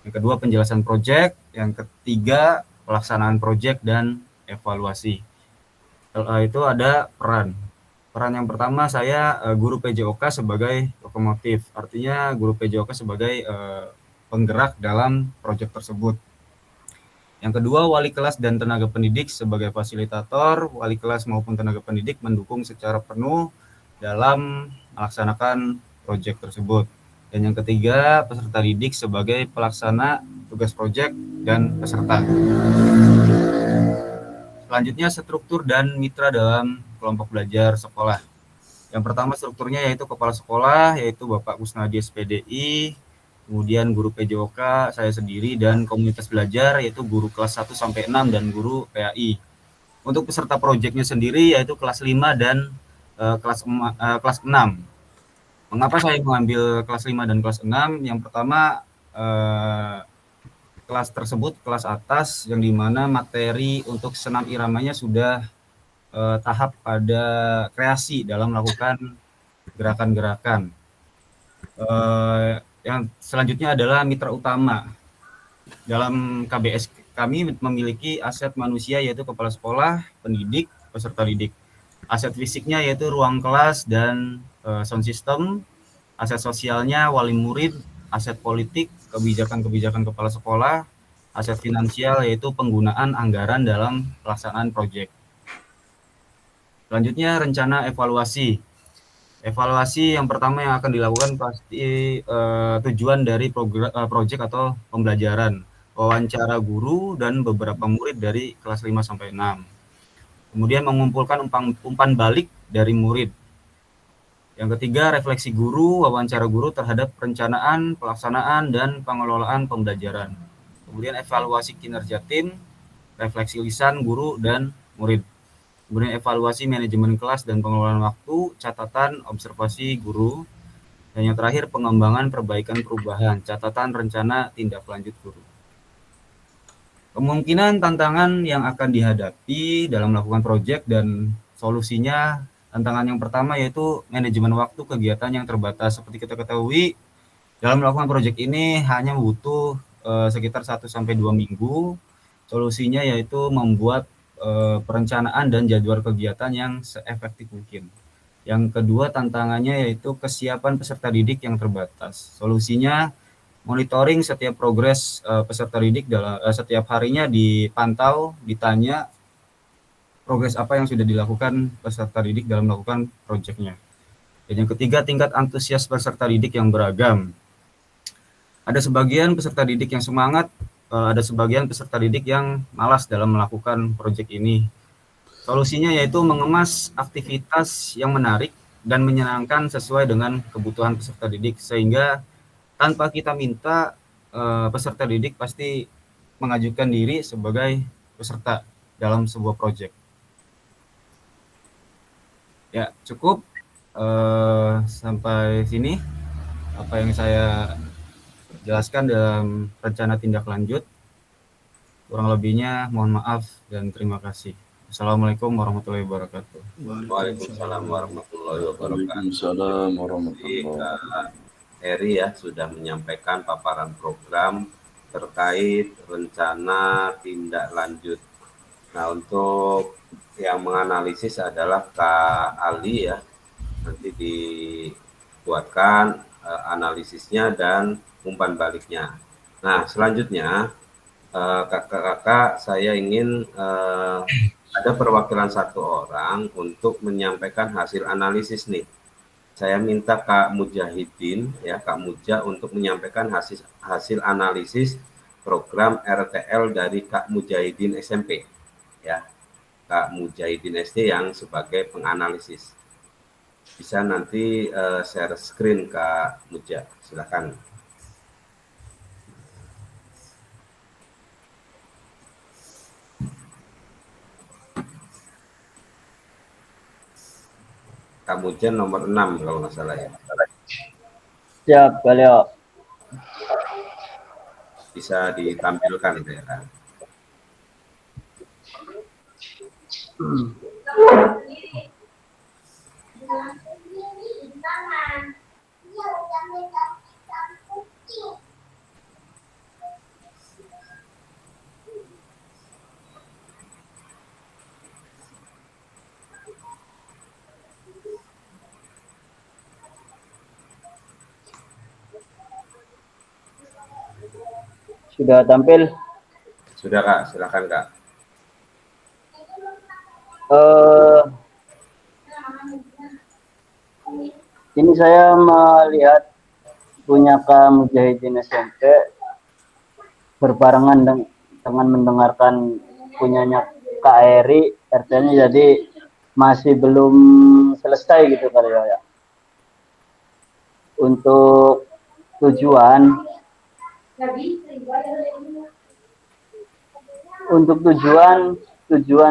Yang kedua penjelasan proyek, yang ketiga pelaksanaan proyek dan evaluasi. Setelah itu ada peran. Peran yang pertama saya guru PJOK sebagai lokomotif, artinya guru PJOK sebagai penggerak dalam proyek tersebut. Yang kedua wali kelas dan tenaga pendidik sebagai fasilitator, wali kelas maupun tenaga pendidik mendukung secara penuh dalam melaksanakan proyek tersebut. Dan yang ketiga peserta didik sebagai pelaksana tugas proyek dan peserta. Selanjutnya struktur dan mitra dalam kelompok belajar sekolah. Yang pertama strukturnya yaitu kepala sekolah, yaitu Bapak Kusnadi SPDI, kemudian guru PJOK, saya sendiri, dan komunitas belajar yaitu guru kelas 1 sampai 6 dan guru PAI. Untuk peserta proyeknya sendiri yaitu kelas 5 dan kelas 6. Mengapa saya mengambil kelas 5 dan kelas 6? Yang pertama kelas tersebut kelas atas yang dimana materi untuk senam iramanya sudah tahap pada kreasi dalam melakukan gerakan-gerakan. Yang selanjutnya adalah mitra utama. Dalam KBS kami memiliki aset manusia yaitu kepala sekolah, pendidik, peserta didik. Aset fisiknya yaitu ruang kelas dan sound system. Aset sosialnya wali murid, aset politik, kebijakan-kebijakan kepala sekolah, aset finansial yaitu penggunaan anggaran dalam pelaksanaan proyek. Selanjutnya rencana evaluasi. Evaluasi yang pertama yang akan dilakukan pasti tujuan dari proyek atau pembelajaran, wawancara guru dan beberapa murid dari kelas 5 sampai 6. Kemudian mengumpulkan umpan balik dari murid. Yang ketiga, refleksi guru, wawancara guru terhadap perencanaan, pelaksanaan, dan pengelolaan pembelajaran. Kemudian evaluasi kinerja tim, refleksi lisan guru dan murid. Kemudian evaluasi manajemen kelas dan pengelolaan waktu, catatan, observasi guru. Dan yang terakhir, pengembangan perbaikan perubahan, catatan rencana tindak lanjut guru. Kemungkinan tantangan yang akan dihadapi dalam melakukan proyek dan solusinya, tantangan yang pertama yaitu manajemen waktu kegiatan yang terbatas. Seperti kita ketahui, dalam melakukan proyek ini hanya butuh sekitar 1-2 minggu. Solusinya yaitu membuat perencanaan dan jadwal kegiatan yang seefektif mungkin. Yang kedua tantangannya yaitu kesiapan peserta didik yang terbatas. Solusinya monitoring setiap progres peserta didik dalam setiap harinya dipantau, ditanya progres apa yang sudah dilakukan peserta didik dalam melakukan proyeknya. Dan yang ketiga tingkat antusias peserta didik yang beragam. Ada sebagian peserta didik yang semangat, ada sebagian peserta didik yang malas dalam melakukan proyek ini. Solusinya yaitu mengemas aktivitas yang menarik dan menyenangkan sesuai dengan kebutuhan peserta didik, sehingga tanpa kita minta peserta didik pasti mengajukan diri sebagai peserta dalam sebuah proyek. Ya, cukup sampai sini apa yang saya jelaskan dalam rencana tindak lanjut. Kurang lebihnya mohon maaf dan terima kasih. Assalamualaikum warahmatullahi wabarakatuh. Waalaikumsalam warahmatullahi wabarakatuh. Waalaikumsalam warahmatullahi Kak Heri ya sudah menyampaikan paparan program terkait rencana tindak lanjut. Nah, untuk yang menganalisis adalah Kak Ali ya. Nanti dibuatkan analisisnya dan umpan baliknya. Nah, selanjutnya kakak-kakak saya ingin ada perwakilan satu orang untuk menyampaikan hasil analisis nih. Saya minta Kak Mujahidin ya, Kak Muja untuk menyampaikan hasil analisis program RTL dari Kak Mujahidin SMP ya. Kak Mujahidin SD yang sebagai penganalisis. Bisa nanti share screen Kak Muja, silakan. Kak Muja nomor 6 kalau nggak salah ya. Siap, Balio. Bisa ditampilkan itu ya kan. Sudah tampil? Sudah Kak, silakan Kak. Ini saya melihat punya Kak Mujahidin SMP berbarengan dengan mendengarkan punyanya Kak Eri, RT-nya jadi masih belum selesai gitu kali ya. Untuk tujuan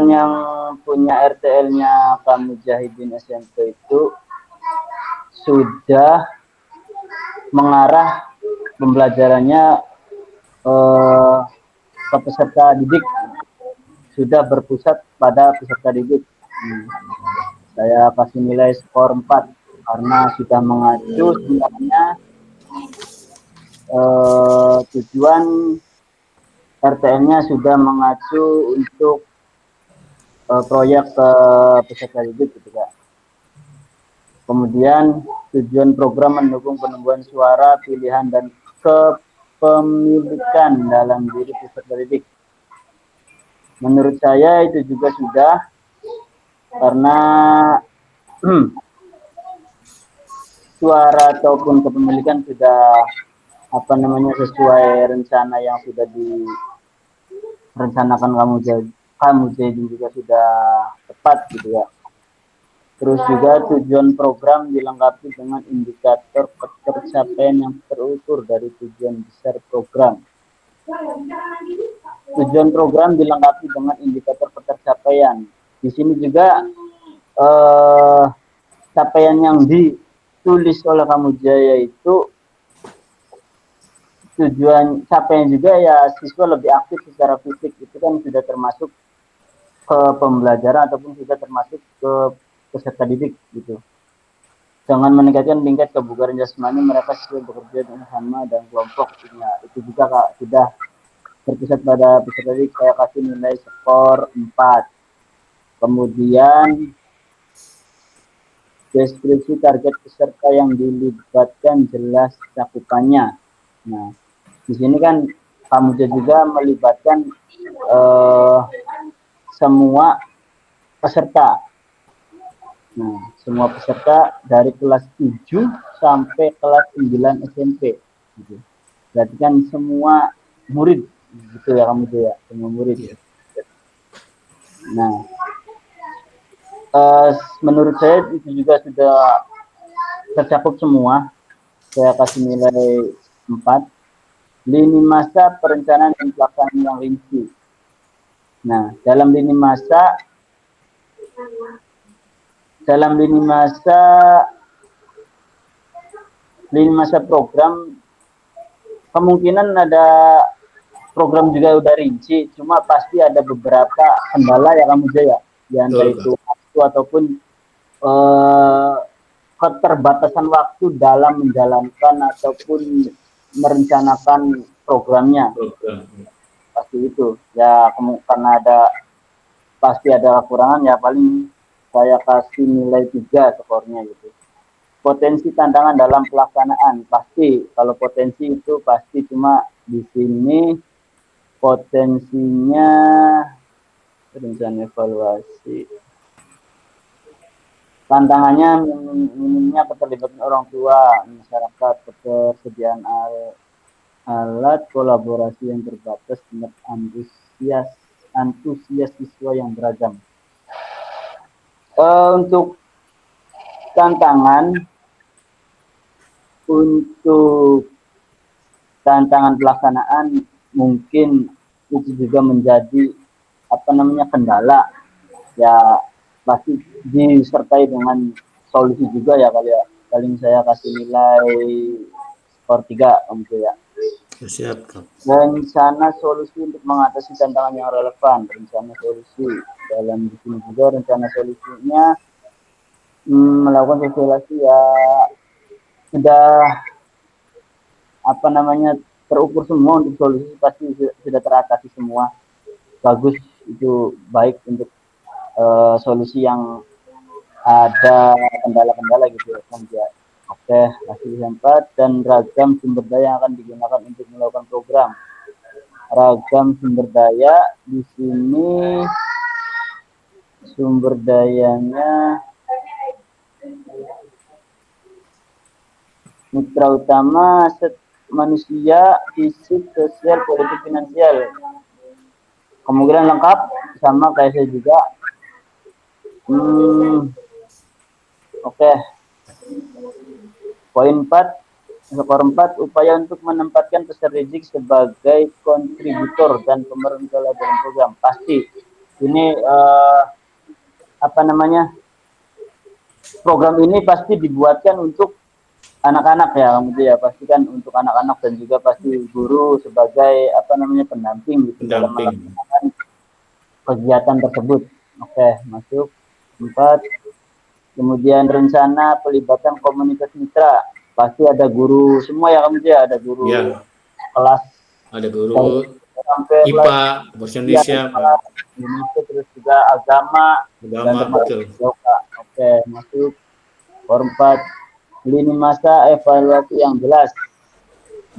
yang punya RTL-nya Kak Mujahidin SMP itu sudah mengarah pembelajarannya ke peserta didik, sudah berpusat pada peserta didik. Saya kasih nilai skor 4 karena sudah mengacu sebenarnya tujuan RTN-nya sudah mengacu untuk proyek ke peserta didik gitu Kak. Kemudian tujuan program mendukung penumbuhan suara, pilihan dan kepemilikan dalam diri peserta didik. Menurut saya itu juga sudah, karena suara ataupun kepemilikan sudah sesuai rencana yang sudah direncanakan kamu jadi juga sudah tepat gitu ya. Terus juga tujuan program dilengkapi dengan indikator ketercapaian yang terukur dari tujuan besar program. Tujuan program dilengkapi dengan indikator ketercapaian. Di sini juga capaian yang ditulis oleh Kamu Jaya itu tujuan capaian juga ya siswa lebih aktif secara fisik, itu kan sudah termasuk ke pembelajaran ataupun sudah termasuk ke peserta didik gitu. Dengan meningkatkan tingkat kebugaran jasmani mereka sesuai bekerja dengan sama dan kelompok. Ya, itu juga Kak, sudah terpusat pada peserta didik. Saya kasih nilai skor 4. Kemudian deskripsi target peserta yang dilibatkan jelas cakupannya. Nah, di sini kan kamu juga melibatkan semua peserta. Nah, semua peserta dari kelas 7 sampai kelas 9 SMP. Gitu. Berarti kan semua murid, gitu ya Kamu ya, semua murid. Nah, menurut saya itu juga sudah tercakup semua. Saya kasih nilai 4. Lini masa perencanaan dan pelaksanaan yang rinci. Nah, dalam lini masa program kemungkinan ada program juga udah rinci, cuma pasti ada beberapa kendala ya Kamu Jaya, ya entah itu waktu ataupun keterbatasan waktu dalam menjalankan ataupun merencanakan programnya. Pasti itu ya, karena pasti ada kekurangan ya, paling saya kasih nilai 3 skornya gitu. Potensi tantangan dalam pelaksanaan pasti, kalau potensi itu pasti, cuma di sini potensinya rencana evaluasi. Tantangannya minimnya keterlibatan orang tua, masyarakat, ketersediaan alat, kolaborasi yang terbatas, dan antusias siswa yang beragam. Untuk tantangan pelaksanaan mungkin itu juga menjadi kendala ya, pasti disertai dengan solusi juga ya kali ya. Paling saya kasih nilai skor 3 gitu ya. Siap, Kak. Rencana solusi untuk mengatasi tantangan yang relevan. Rencana solusi dalam di sini juga rencana solusinya melakukan sosialisasi ya sudah terukur semua. Untuk solusi pasti sudah teratasi semua. Bagus, itu baik untuk solusi yang ada kendala-kendala gitu ya. Oke, hasil 4. Dan ragam sumber daya yang akan digunakan untuk melakukan program. Ragam sumber daya di sini sumber dayanya mitra utama manusia, fisik, sosial, politik, finansial. Kemungkinan lengkap sama kayak saya juga. Oke. Poin 4, skor 4, upaya untuk menempatkan peserta didik sebagai kontributor dan pemeran dalam program. Pasti ini program ini pasti dibuatkan untuk anak-anak ya, ya pasti kan untuk anak-anak, dan juga pasti guru sebagai pendamping gitu dalam melaksanakan kegiatan tersebut. Oke, masuk 4. Kemudian rencana pelibatan komunitas mitra, pasti ada guru semua ya ada guru kelas, ada guru sampai IPA, bahasa ya, Indonesia, IPA, Indonesia, terus juga agama dan agama, betul. yoga. Oke, masuk. Form 4, lini masa evaluasi yang jelas.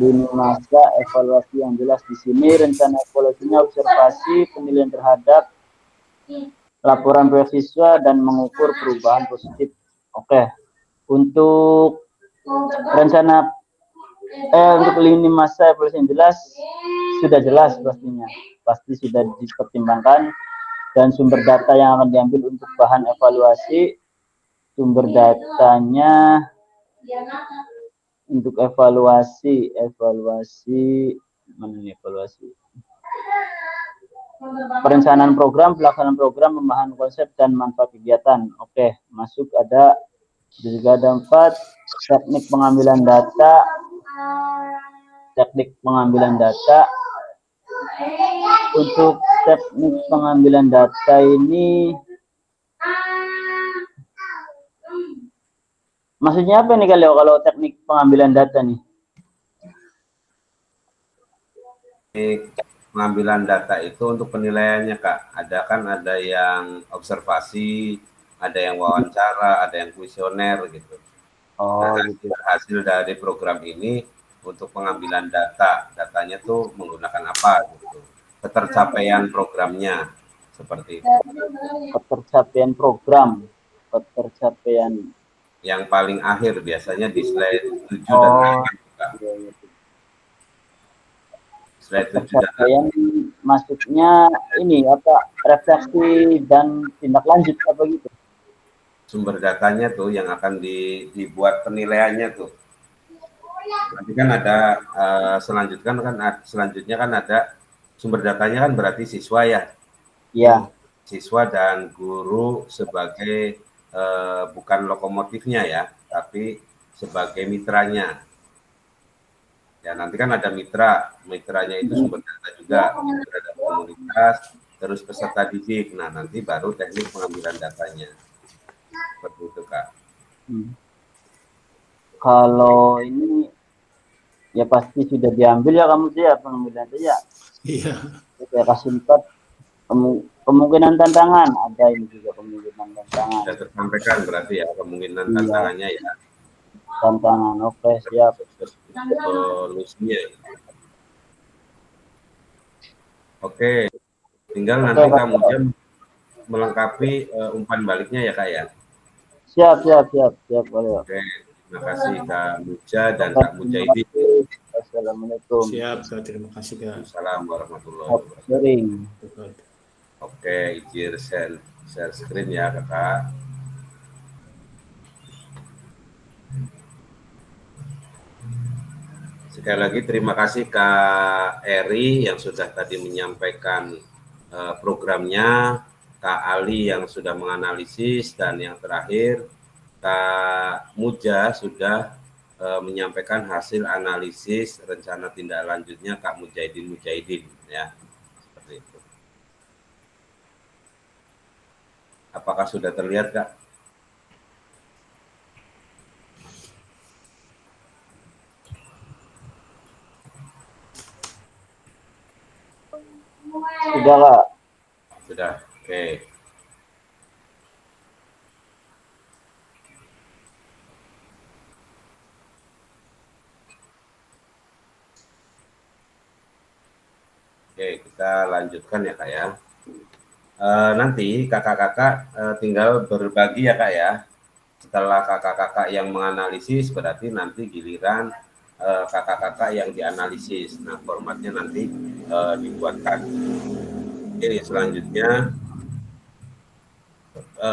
Lini masa evaluasi yang jelas di sini rencana evaluasinya observasi, penilaian terhadap laporan beasiswa dan mengukur perubahan positif. Oke. Untuk rencana untuk lini masa evaluasi yang jelas sudah jelas pastinya. Pasti sudah dipertimbangkan dan sumber data yang akan diambil untuk bahan evaluasi, sumber datanya untuk evaluasi mana nih evaluasi? Perencanaan program, pelaksanaan program, pemahaman konsep dan manfaat kegiatan. Oke, masuk ada juga ada 4 teknik pengambilan data. Teknik pengambilan data. Untuk teknik pengambilan data ini maksudnya apa nih kalau teknik pengambilan data nih? Pengambilan data itu untuk penilaiannya Kak, ada yang observasi, ada yang wawancara, ada yang kuesioner gitu. Oh, Nah, gitu. hasil dari program ini untuk pengambilan datanya tuh menggunakan apa gitu, ketercapaian programnya seperti itu. Ketercapaian program, ketercapaian Yang paling akhir biasanya di slide 7 dan 8 Kak. Ketercapaian maksudnya ini apa refleksi dan tindak lanjut apa gitu. Sumber datanya tuh yang akan dibuat penilaiannya tuh. Nanti kan ada selanjutnya kan ada sumber datanya kan berarti siswa ya. Iya. Siswa dan guru sebagai bukan lokomotifnya ya, tapi sebagai mitranya. Ya nanti kan ada mitranya itu sumber data juga, ada komunitas, terus peserta didik. Nah nanti baru teknik pengambilan datanya. Seperti itu Kak. Kalau ini ya pasti sudah diambil ya kamu sih ya pengambilan data ya. Iya. Saya kasih 4 kemungkinan tantangan, ada ini juga kemungkinan tantangan. Sudah tersampaikan berarti ya kemungkinan tantangannya ya. Tantangan, oke siap. Solusinya. Oke, tinggal nanti kamu melengkapi umpan baliknya ya Kak ya. Siap boleh. Oke, terima kasih Kak Muja dan Kak Mujaidi. Assalamualaikum. Siap, Kak. Terima kasih, Kak. Assalamualaikum warahmatullahi wabarakatuh. Sering. Oke, izin share screen ya Kakak. Sekali lagi terima kasih Kak Eri yang sudah tadi menyampaikan programnya, Kak Ali yang sudah menganalisis, dan yang terakhir Kak Muja sudah menyampaikan hasil analisis rencana tindak lanjutnya Kak Mujahidin ya, seperti itu. Apakah sudah terlihat Kak? Sudah Kak. Sudah, oke. Oke, kita lanjutkan ya Kak ya. Nanti kakak-kakak tinggal berbagi ya Kak ya. Setelah kakak-kakak yang menganalisis, berarti nanti giliran kakak-kakak yang dianalisis. Nah, formatnya nanti dibuatkan. Oke, selanjutnya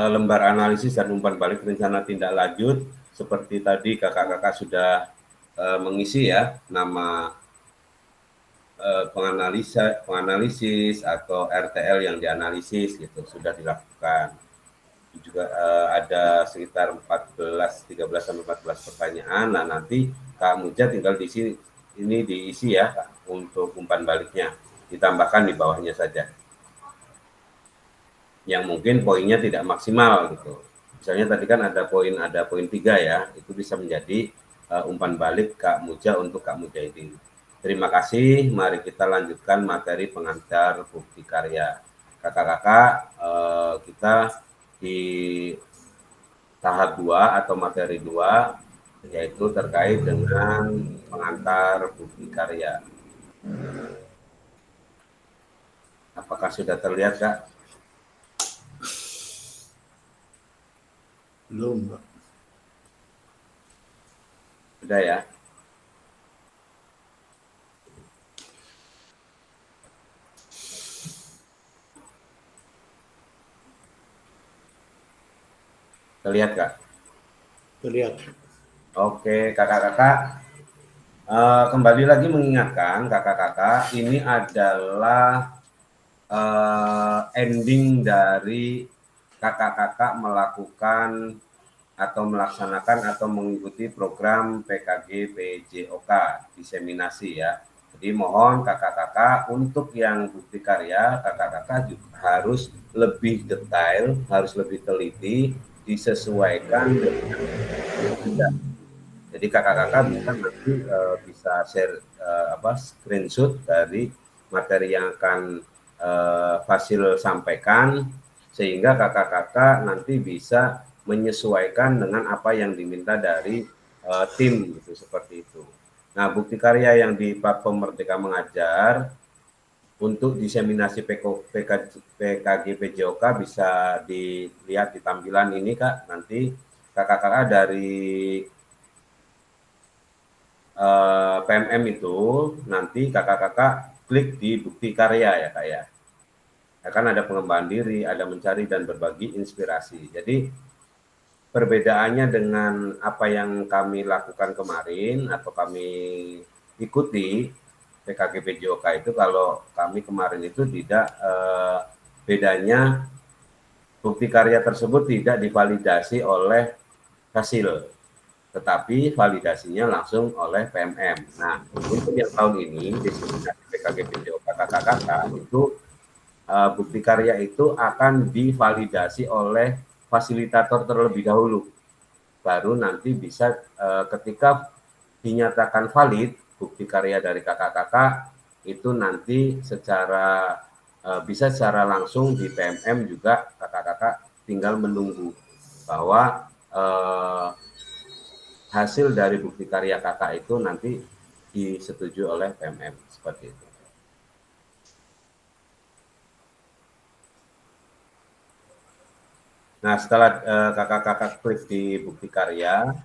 lembar analisis dan umpan balik rencana tindak lanjut. Seperti tadi kakak-kakak sudah mengisi ya nama penganalisis atau RTL yang dianalisis gitu sudah dilakukan. Juga ada sekitar 13 sampai 14 pertanyaan. Nah, nanti Kak Muja tinggal diisi ya untuk umpan baliknya. Ditambahkan di bawahnya saja. Yang mungkin poinnya tidak maksimal gitu. Misalnya tadi kan ada poin 3 ya, itu bisa menjadi umpan balik Kak Muja untuk Kak Muja ini. Terima kasih. Mari kita lanjutkan materi pengantar bukti karya. Kakak-kakak, kita di tahap 2 atau materi 2, yaitu terkait dengan pengantar bukti karya. Apakah sudah terlihat, Kak? Belum, Pak. Sudah ya? Terlihat, Kak? Terlihat. Oke, kakak-kakak, kembali lagi mengingatkan kakak-kakak, ini adalah ending dari kakak-kakak melakukan atau melaksanakan atau mengikuti program PKG PJOK diseminasi ya. Jadi mohon kakak-kakak untuk yang bukti karya, kakak-kakak juga harus lebih detail, harus lebih teliti, disesuaikan dengan. Jadi kakak-kakak bisa nanti bisa share screenshot dari materi yang akan Fasil sampaikan, sehingga kakak-kakak nanti bisa menyesuaikan dengan apa yang diminta dari tim gitu, seperti itu. Nah, bukti karya yang di platform Merdeka Mengajar untuk diseminasi PKG PJOK bisa dilihat di tampilan ini, Kak. Nanti kakak-kakak dari PMM itu nanti kakak-kakak klik di bukti karya ya, Kak ya. Akan ada pengembangan diri, ada mencari dan berbagi inspirasi. Jadi perbedaannya dengan apa yang kami lakukan kemarin atau kami ikuti PKG PJOK itu, kalau kami kemarin itu tidak bedanya bukti karya tersebut tidak divalidasi oleh hasil, tetapi validasinya langsung oleh PMM. Nah, untuk yang tahun ini diseminasi PKG PJOK kakak-kakak itu bukti karya itu akan divalidasi oleh fasilitator terlebih dahulu. Baru nanti bisa ketika dinyatakan valid bukti karya dari kakak-kakak itu nanti bisa secara langsung di PMM juga kakak-kakak tinggal menunggu bahwa hasil dari bukti karya kakak itu nanti disetujui oleh PMM, seperti itu. Nah, setelah kakak-kakak klik di bukti karya,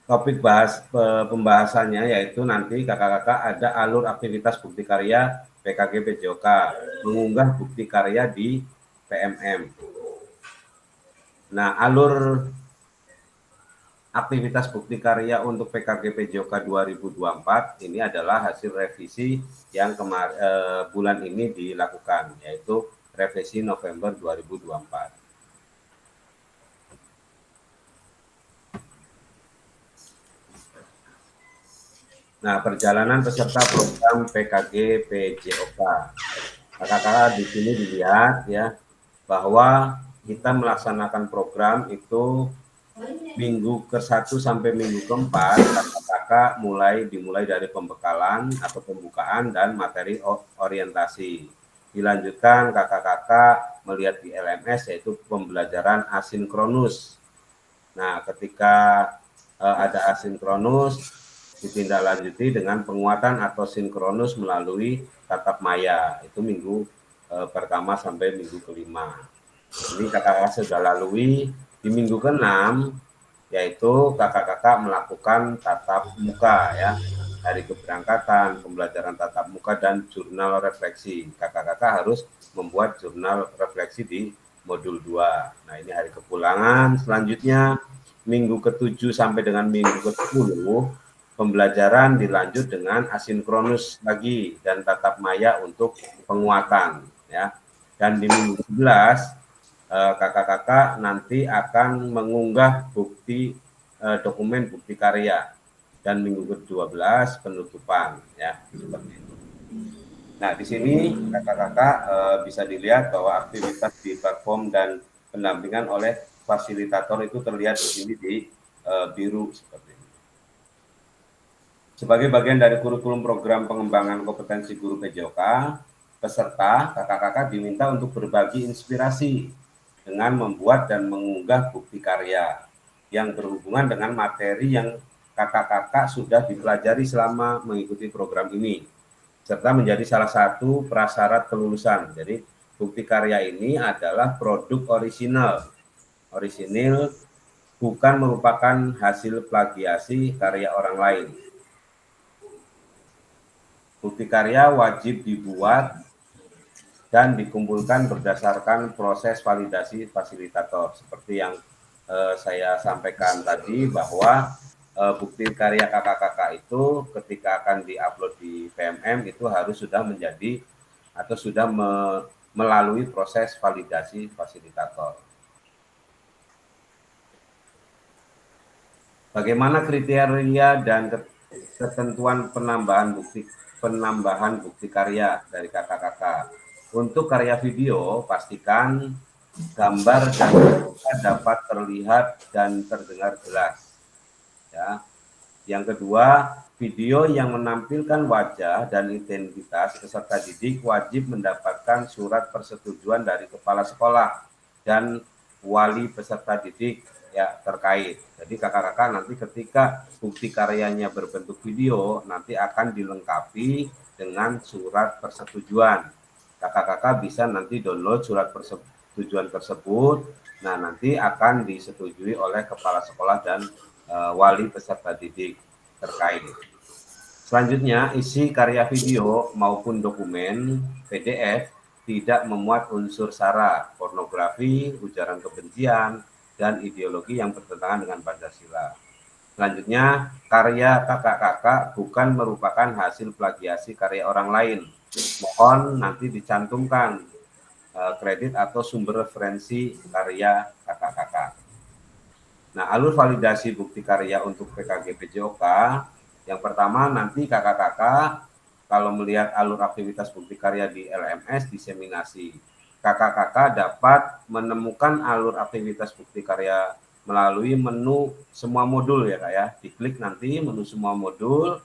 topik pembahasannya yaitu nanti kakak-kakak ada alur aktivitas bukti karya PKG PJOK, mengunggah bukti karya di PMM. Nah, alur aktivitas bukti karya untuk PKG PJOK 2024 ini adalah hasil revisi yang bulan ini dilakukan, yaitu revisi November 2024. Nah, perjalanan peserta program PKG PJOK. Kakak-kakak di sini dilihat ya bahwa kita melaksanakan program itu minggu ke-1 sampai minggu ke-4 kakak-kakak dimulai dari pembekalan atau pembukaan dan materi orientasi. Dilanjutkan kakak-kakak melihat di LMS yaitu pembelajaran asinkronus. Nah, ketika ada asinkronus ditindaklanjuti dengan penguatan atau sinkronus melalui tatap maya. Itu minggu pertama sampai minggu ke-5. Ini kakak-kakak sudah lalui. Di minggu ke-6 yaitu kakak-kakak melakukan tatap muka ya. Hari keberangkatan, pembelajaran tatap muka dan jurnal refleksi. Kakak-kakak harus membuat jurnal refleksi di modul 2. Nah, ini hari kepulangan. Selanjutnya minggu ke-7 sampai dengan minggu ke-10 pembelajaran dilanjut dengan asinkronus lagi dan tatap maya untuk penguatan ya. Dan di minggu 11 kakak-kakak nanti akan mengunggah dokumen bukti karya, dan minggu ke-12 penutupan ya, seperti itu. Nah, di sini kakak-kakak bisa dilihat bahwa aktivitas di platform dan pendampingan oleh fasilitator itu terlihat di sini di biru seperti ini. Sebagai bagian dari kurikulum program pengembangan kompetensi guru PJOK, peserta kakak-kakak diminta untuk berbagi inspirasi dengan membuat dan mengunggah bukti karya yang berhubungan dengan materi yang kakak-kakak sudah dipelajari selama mengikuti program ini, serta menjadi salah satu prasyarat kelulusan. Jadi bukti karya ini adalah produk orisinal, bukan merupakan hasil plagiasi karya orang lain. Bukti karya wajib dibuat dan dikumpulkan berdasarkan proses validasi fasilitator. Seperti yang saya sampaikan tadi bahwa bukti karya kakak-kakak itu ketika akan diupload di PMM itu harus sudah menjadi atau sudah melalui proses validasi fasilitator. Bagaimana kriteria dan ketentuan penambahan bukti karya dari kakak-kakak? Untuk karya video, pastikan gambar dan dapat terlihat dan terdengar jelas. Ya. Yang kedua, video yang menampilkan wajah dan identitas peserta didik wajib mendapatkan surat persetujuan dari kepala sekolah dan wali peserta didik ya terkait. Jadi kakak-kakak nanti ketika bukti karyanya berbentuk video nanti akan dilengkapi dengan surat persetujuan. Kakak-kakak bisa nanti download surat persetujuan tersebut. Nah, nanti akan disetujui oleh kepala sekolah dan wali peserta didik terkait. Selanjutnya, isi karya video maupun dokumen PDF tidak memuat unsur sara, pornografi, ujaran kebencian, dan ideologi yang bertentangan dengan Pancasila. Selanjutnya, karya kakak-kakak bukan merupakan hasil plagiasi karya orang lain. Mohon nanti dicantumkan kredit atau sumber referensi karya kakak-kakak. Nah, alur validasi bukti karya untuk PKG PJOK, yang pertama nanti kakak-kakak kalau melihat alur aktivitas bukti karya di LMS diseminasi, kakak-kakak dapat menemukan alur aktivitas bukti karya melalui menu semua modul ya kak ya. Diklik nanti menu semua modul.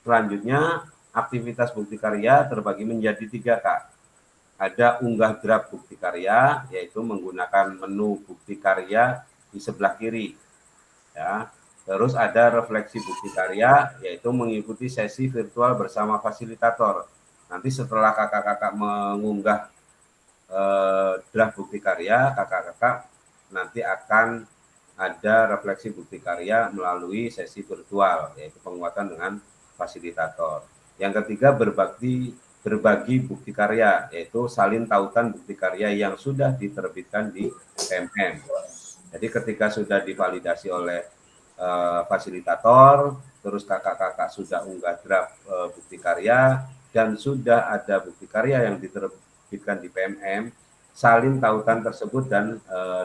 Selanjutnya aktivitas bukti karya terbagi menjadi 3 kak. Ada unggah draft bukti karya, yaitu menggunakan menu bukti karya di sebelah kiri. Ya. Terus ada refleksi bukti karya, yaitu mengikuti sesi virtual bersama fasilitator. Nanti setelah kakak-kakak mengunggah draft bukti karya, kakak-kakak nanti akan ada refleksi bukti karya melalui sesi virtual, yaitu penguatan dengan fasilitator. Yang ketiga, berbagi bukti karya, yaitu salin tautan bukti karya yang sudah diterbitkan di PMM. Jadi ketika sudah divalidasi oleh fasilitator, terus kakak-kakak sudah unggah draft bukti karya, dan sudah ada bukti karya yang diterbitkan di PMM, salin tautan tersebut dan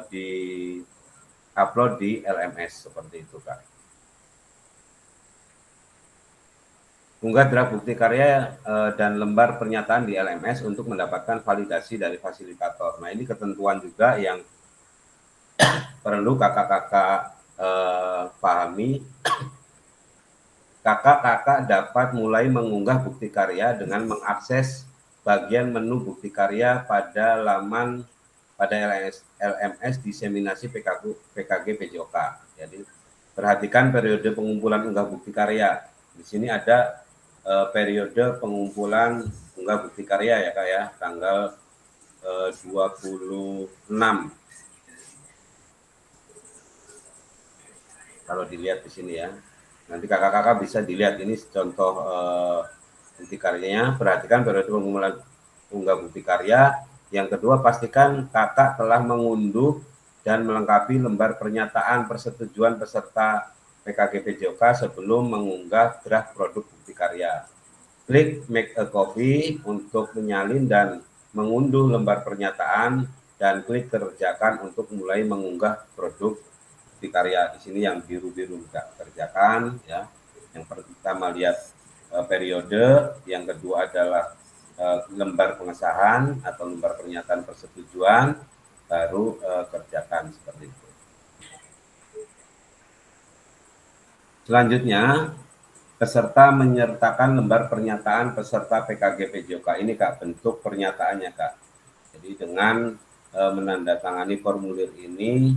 di-upload di LMS, seperti itu Kak. Unggah draft bukti karya dan lembar pernyataan di LMS untuk mendapatkan validasi dari fasilitator. Nah, ini ketentuan juga yang perlu kakak-kakak pahami. Kakak-kakak dapat mulai mengunggah bukti karya dengan mengakses bagian menu bukti karya pada laman pada LMS diseminasi PKG PJOK. Jadi perhatikan periode pengumpulan unggah bukti karya. Di sini ada periode pengumpulan unggah bukti karya ya Kak ya, tanggal 26. Kalau dilihat di sini ya. Nanti kakak-kakak bisa dilihat ini contoh bukti karyanya. Perhatikan periode pengumpulan unggah bukti karya. Yang kedua, pastikan kakak telah mengunduh dan melengkapi lembar pernyataan persetujuan peserta PKG PJOK sebelum mengunggah draft produk bukti karya. Klik make a copy untuk menyalin dan mengunduh lembar pernyataan dan klik kerjakan untuk mulai mengunggah produk bukti karya. Di sini yang biru-biru kerjakan ya. Yang pertama lihat periode, yang kedua adalah lembar pengesahan atau lembar pernyataan persetujuan, baru kerjakan seperti itu. Selanjutnya, peserta menyertakan lembar pernyataan peserta PKG PJOK. Ini Kak, bentuk pernyataannya Kak. Jadi dengan menandatangani formulir ini,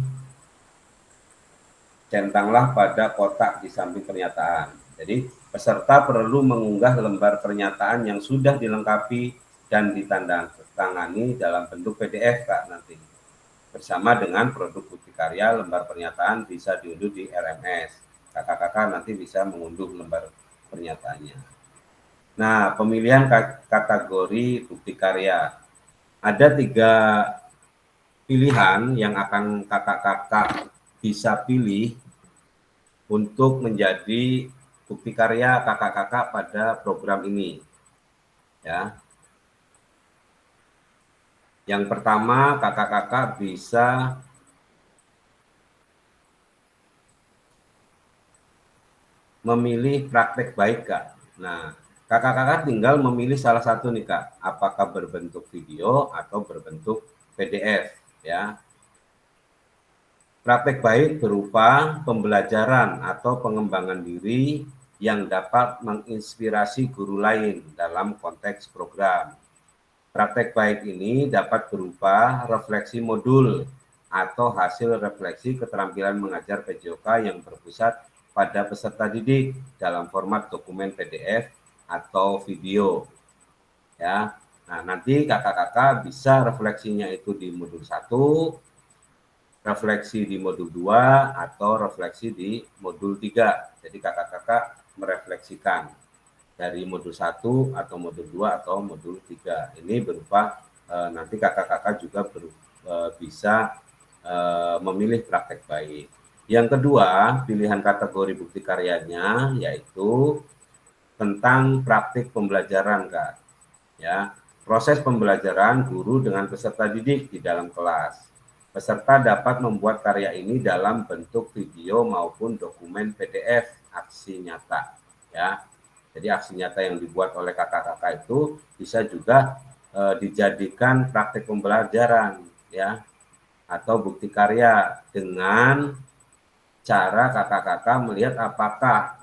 centanglah pada kotak di samping pernyataan. Jadi peserta perlu mengunggah lembar pernyataan yang sudah dilengkapi dan ditandatangani dalam bentuk PDF Kak nanti. Bersama dengan produk bukti karya lembar pernyataan bisa diunduh di RMS. Kakak-kakak nanti bisa mengunduh lembar pernyataannya. Nah, pemilihan kategori bukti karya. Ada 3 pilihan yang akan kakak-kakak bisa pilih untuk menjadi bukti karya kakak-kakak pada program ini. Ya. Yang pertama, kakak-kakak bisa memilih praktek baik Kak. Nah, kakak-kakak tinggal memilih salah satu nih Kak, apakah berbentuk video atau berbentuk PDF ya. Praktek baik berupa pembelajaran atau pengembangan diri yang dapat menginspirasi guru lain dalam konteks program. Praktek baik ini dapat berupa refleksi modul atau hasil refleksi keterampilan mengajar PJOK yang berpusat pada peserta didik dalam format dokumen PDF atau video. Ya. Nah, nanti kakak-kakak bisa refleksinya itu di modul 1, refleksi di modul 2, atau refleksi di modul 3. Jadi kakak-kakak merefleksikan dari modul 1 atau modul 2 atau modul 3. Ini berupa nanti kakak-kakak juga bisa memilih praktek baik. Yang kedua, pilihan kategori bukti karyanya yaitu tentang praktik pembelajaran Kak. Ya, proses pembelajaran guru dengan peserta didik di dalam kelas. Peserta dapat membuat karya ini dalam bentuk video maupun dokumen PDF aksi nyata. Ya, jadi aksi nyata yang dibuat oleh kakak-kakak itu bisa juga dijadikan praktik pembelajaran ya atau bukti karya dengan cara kakak-kakak melihat apakah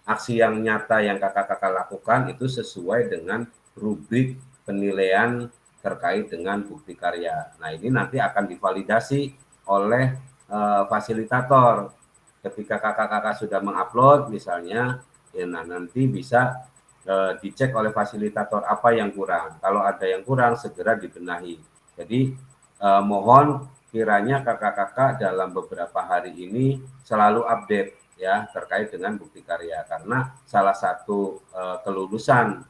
aksi yang nyata yang kakak-kakak lakukan itu sesuai dengan rubrik penilaian terkait dengan bukti karya. Nah, ini nanti akan divalidasi oleh fasilitator. Ketika kakak-kakak sudah mengupload misalnya, ya nah nanti bisa dicek oleh fasilitator apa yang kurang. Kalau ada yang kurang segera dibenahi. Jadi mohon kiranya kakak-kakak dalam beberapa hari ini selalu update ya terkait dengan bukti karya, karena salah satu kelulusan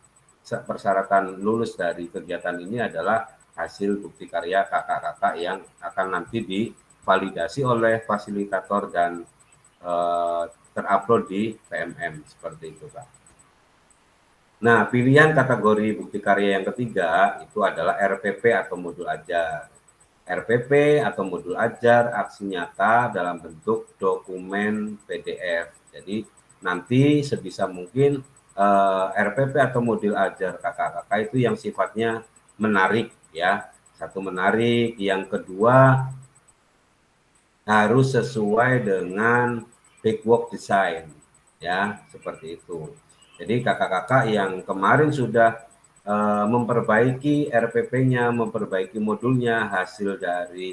persyaratan lulus dari kegiatan ini adalah hasil bukti karya kakak-kakak yang akan nanti divalidasi oleh fasilitator dan terupload di PMM seperti itu Kak. Nah, pilihan kategori bukti karya yang ketiga itu adalah RPP atau modul ajar. RPP atau modul ajar aksi nyata dalam bentuk dokumen PDF. Jadi nanti sebisa mungkin RPP atau modul ajar kakak-kakak itu yang sifatnya menarik ya. Satu menarik, yang kedua harus sesuai dengan backwalk design ya, seperti itu. Jadi kakak-kakak yang kemarin sudah memperbaiki RPP-nya, memperbaiki modulnya, hasil dari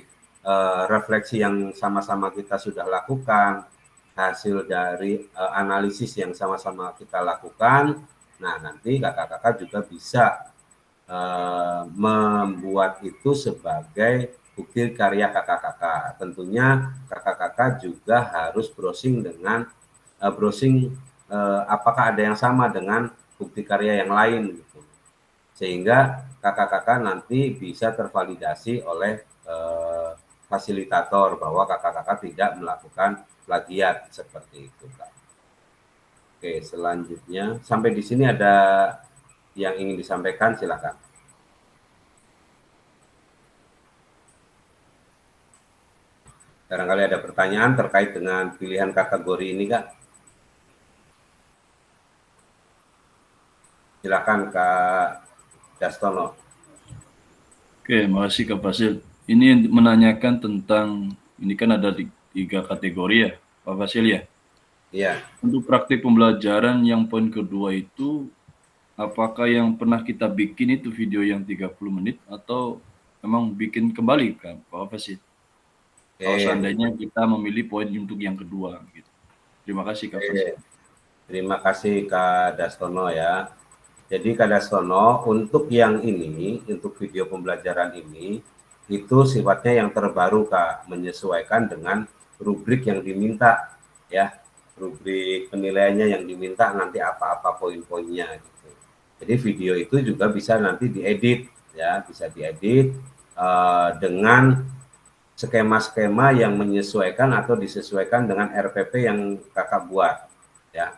refleksi yang sama-sama kita sudah lakukan, hasil dari analisis yang sama-sama kita lakukan. Nah, nanti kakak-kakak juga bisa membuat itu sebagai bukti karya kakak-kakak. Tentunya kakak-kakak juga harus browsing dengan apakah ada yang sama dengan bukti karya yang lain gitu. Sehingga kakak-kakak nanti bisa tervalidasi oleh fasilitator bahwa kakak-kakak tidak melakukan plagiat seperti itu Kak. Oke, selanjutnya sampai di sini ada yang ingin disampaikan, silakan. Barangkali ada pertanyaan terkait dengan pilihan kategori ini Kak. Silakan Kak Dastono. Oke, makasih Kak Fasil. Ini menanyakan tentang, ini kan ada 3 kategori ya, Pak Fasil ya. Iya. Untuk praktik pembelajaran yang poin kedua itu, apakah yang pernah kita bikin itu video yang 30 menit atau memang bikin kembali kan Pak Fasil? Kalau Oke, seandainya kita memilih poin untuk yang kedua gitu. Terima kasih Kak Fasil. terima kasih Kak Dastono ya. Jadi Kak Dastono, untuk yang ini, untuk video pembelajaran ini, itu sifatnya yang terbaru Kak, menyesuaikan dengan rubrik yang diminta ya. Rubrik penilaiannya yang diminta nanti apa-apa poin-poinnya gitu. Jadi video itu juga bisa nanti diedit ya, bisa diedit dengan skema-skema yang menyesuaikan atau disesuaikan dengan RPP yang Kakak buat ya,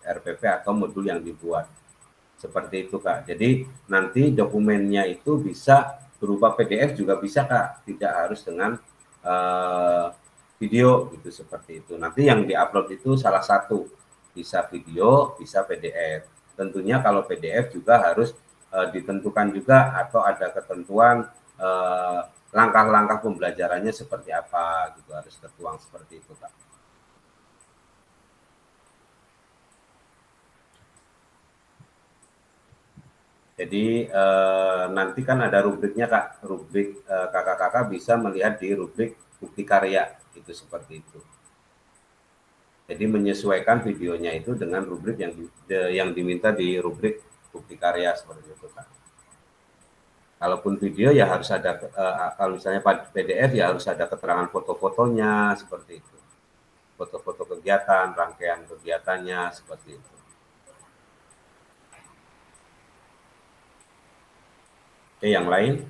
RPP atau modul yang dibuat. Seperti itu Kak. Jadi nanti dokumennya itu bisa berupa PDF juga bisa Kak, tidak harus dengan video gitu, seperti itu. Nanti yang diupload itu salah satu, bisa video, bisa PDF. Tentunya kalau PDF juga harus ditentukan juga atau ada ketentuan langkah-langkah pembelajarannya seperti apa gitu, harus tertuang seperti itu Kak. Jadi nanti kan ada rubriknya Kak, rubrik kakak-kakak bisa melihat di rubrik bukti karya itu, seperti itu. Jadi menyesuaikan videonya itu dengan rubrik yang diminta di rubrik bukti karya seperti itu Kak. Kalaupun video ya harus ada, kalau misalnya PDF ya harus ada keterangan foto-fotonya seperti itu. Foto-foto kegiatan, rangkaian kegiatannya seperti itu. Oke, yang lain?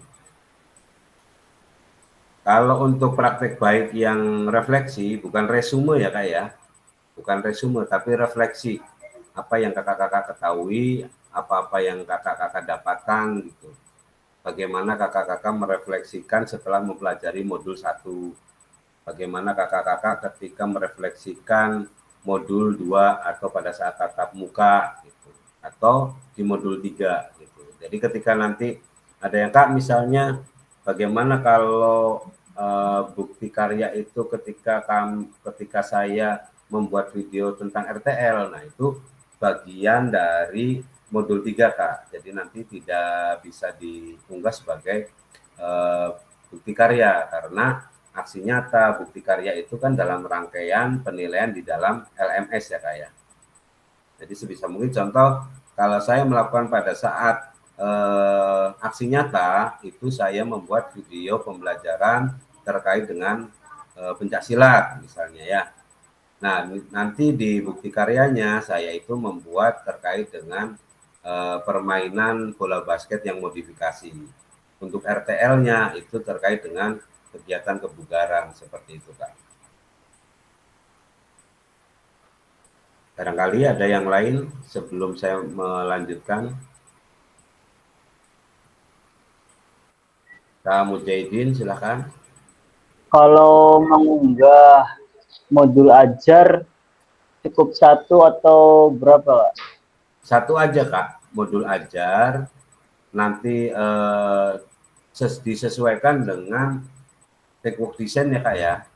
Kalau untuk praktek baik yang refleksi, bukan resume ya Kak ya. Bukan resume, tapi refleksi. Apa yang kakak-kakak ketahui, apa-apa yang kakak-kakak dapatkan gitu. Bagaimana kakak-kakak merefleksikan setelah mempelajari modul 1. Bagaimana kakak-kakak ketika merefleksikan modul 2 atau pada saat tatap muka gitu. Atau di modul 3 gitu. Jadi ketika nanti ada yang Kak misalnya bagaimana kalau bukti karya itu ketika saya membuat video tentang RTL. Nah, itu bagian dari modul 3 Kak. Jadi nanti tidak bisa diunggah sebagai bukti karya karena aksi nyata bukti karya itu kan dalam rangkaian penilaian di dalam LMS ya Kak ya. Jadi sebisa mungkin contoh kalau saya melakukan pada saat aksi nyata itu saya membuat video pembelajaran terkait dengan pencaksilat misalnya ya. Nah, nanti di bukti karyanya saya itu membuat terkait dengan permainan bola basket yang modifikasi. Untuk RTL-nya itu terkait dengan kegiatan kebugaran seperti itu, Kak. Barangkali ada yang lain sebelum saya melanjutkan. Kak Mujahidin, silakan. Kalau mengunggah modul ajar cukup 1 atau berapa Kak? 1 aja Kak, modul ajar. Nanti disesuaikan dengan textbook desain ya Kak ya.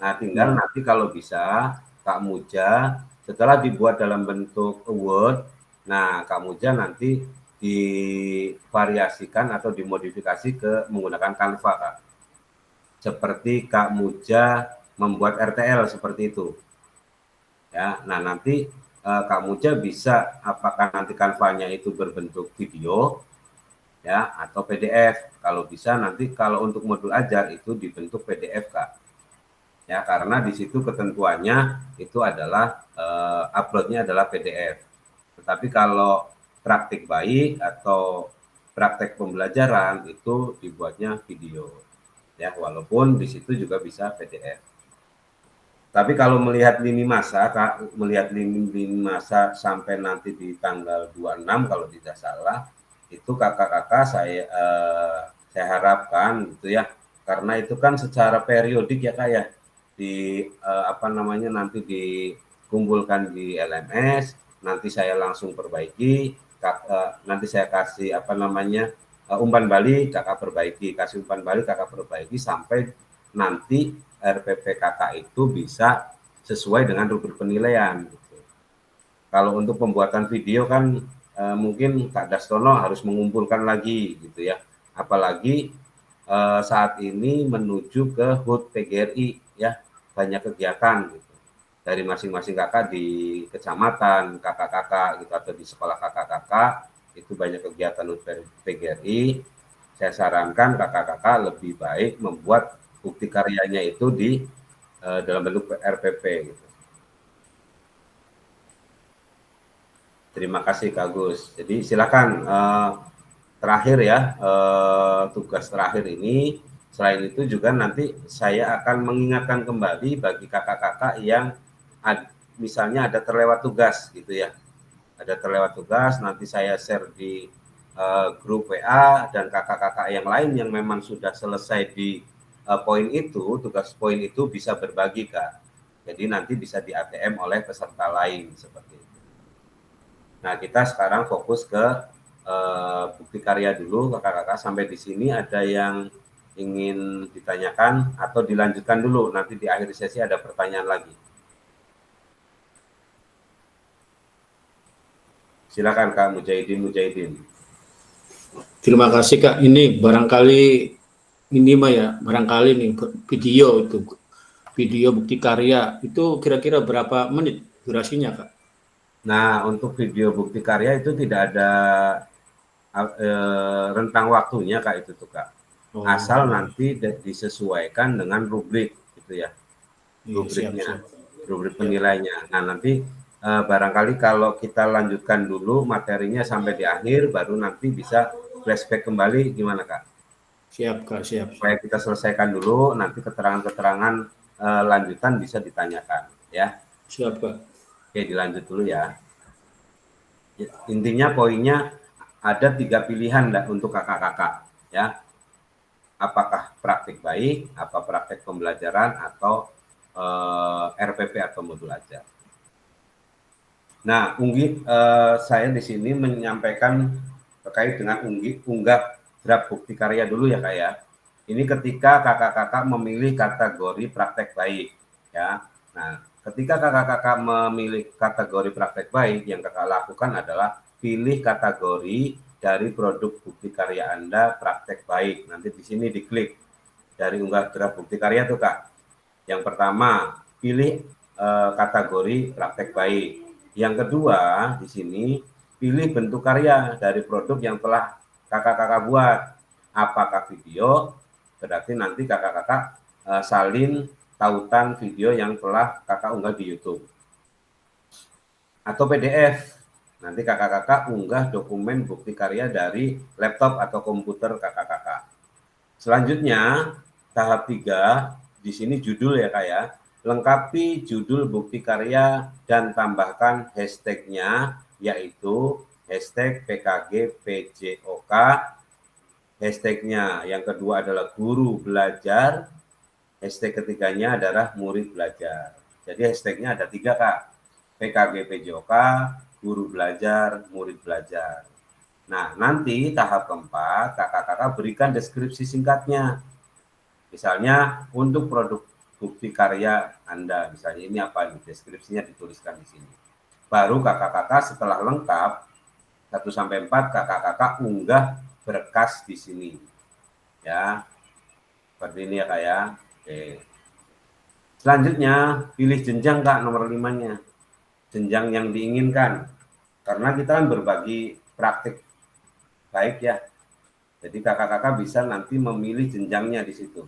Nah tinggal nanti kalau bisa Kak Muja setelah dibuat dalam bentuk Word, nah Kak Muja nanti divariasikan atau dimodifikasi ke menggunakan Canva Kak. Seperti Kak Muja membuat RTL seperti itu. Ya, nah nanti Kak Muja bisa apakah nanti Canva-nya itu berbentuk video ya atau PDF. Kalau bisa nanti kalau untuk modul ajar itu dibentuk PDF Kak. Ya karena di situ ketentuannya itu adalah uploadnya adalah PDF. Tetapi kalau praktik baik atau praktek pembelajaran itu dibuatnya video. Ya walaupun di situ juga bisa PDF. Tapi kalau melihat lini masa, Kak, melihat lini masa sampai nanti di tanggal 26 kalau tidak salah, itu kakak-kakak saya harapkan gitu ya, karena itu kan secara periodik ya Kak ya, di apa namanya nanti dikumpulkan di LMS, nanti saya langsung perbaiki, nanti saya kasih umpan balik, kakak perbaiki, kasih umpan balik, kakak perbaiki sampai nanti RPP kakak itu bisa sesuai dengan rubrik penilaian. Kalau untuk pembuatan video kan mungkin Kak Dastono harus mengumpulkan lagi gitu ya. Apalagi saat ini menuju ke HUT PGRI ya, banyak kegiatan gitu. Dari masing-masing kakak di kecamatan, kakak-kakak gitu atau di sekolah kakak-kakak itu banyak kegiatan HUT PGRI. Saya sarankan kakak-kakak lebih baik membuat bukti karyanya itu di dalam bentuk RPP gitu. Terima kasih Kak Gus. Jadi silakan terakhir ya, tugas terakhir ini. Selain itu juga nanti saya akan mengingatkan kembali bagi kakak-kakak yang misalnya ada terlewat tugas gitu ya. Ada terlewat tugas, nanti saya share di grup WA dan kakak-kakak yang lain yang memang sudah selesai di poin itu, tugas poin itu bisa berbagi Kak. Jadi nanti bisa di ATM oleh peserta lain seperti itu. Nah, kita sekarang fokus ke bukti karya dulu, kakak-kakak. Sampai di sini ada yang ingin ditanyakan atau dilanjutkan dulu? Nanti di akhir sesi ada pertanyaan lagi. Silakan Kak Mujahidin. Terima kasih Kak. Ini barangkali nih video bukti karya itu kira-kira berapa menit durasinya Kak? Nah, untuk video bukti karya itu tidak ada rentang waktunya Kak itu tuh Kak. Asal nanti disesuaikan dengan rubrik gitu ya. Rubriknya, rubrik penilainya. Nah, nanti barangkali kalau kita lanjutkan dulu materinya sampai di akhir, baru nanti bisa flashback kembali, gimana Kak? Siap Kak, siap. Supaya kita selesaikan dulu, nanti keterangan-keterangan lanjutan bisa ditanyakan ya. Siap Kak. Oke, dilanjut dulu ya. Intinya poinnya ada 3 pilihan untuk kakak-kakak ya. Apakah praktik baik, apa praktek pembelajaran, atau RPP atau modul ajar. Nah, saya di sini menyampaikan terkait dengan unggah draft bukti karya dulu ya Kak ya. Ini ketika kakak-kakak memilih kategori praktek baik ya. Nah, ketika kakak-kakak memilih kategori praktek baik, yang kakak lakukan adalah pilih kategori dari produk bukti karya Anda praktek baik. Nanti di sini diklik dari unggah draft bukti karya tuh Kak. Yang pertama, pilih kategori praktek baik. Yang kedua, di sini pilih bentuk karya dari produk yang telah kakak-kakak buat. Apakah video? Berarti nanti kakak-kakak salin tautan video yang telah kakak unggah di YouTube. Atau PDF. Nanti kakak-kakak unggah dokumen bukti karya dari laptop atau komputer kakak-kakak. Selanjutnya, tahap 3, di sini judul ya Kak ya. Lengkapi judul bukti karya dan tambahkan hashtagnya, yaitu hashtag PKG PJOK. Hashtagnya yang kedua adalah guru belajar. Hashtag ketiganya adalah murid belajar. Jadi hashtagnya ada 3 Kak. PKG PJOK, guru belajar, murid belajar. Nah, nanti tahap keempat, kakak-kakak berikan deskripsi singkatnya. Misalnya, untuk produk bukti karya Anda, misalnya ini apa nih, deskripsinya dituliskan di sini. Baru kakak-kakak setelah lengkap, 1-4, kakak-kakak unggah berkas di sini. Ya, seperti ini ya Kak ya. Oke. Selanjutnya, pilih jenjang Kak, nomor 5-nya. Jenjang yang diinginkan. Karena kita kan berbagi praktik baik ya. Jadi kakak-kakak bisa nanti memilih jenjangnya di situ.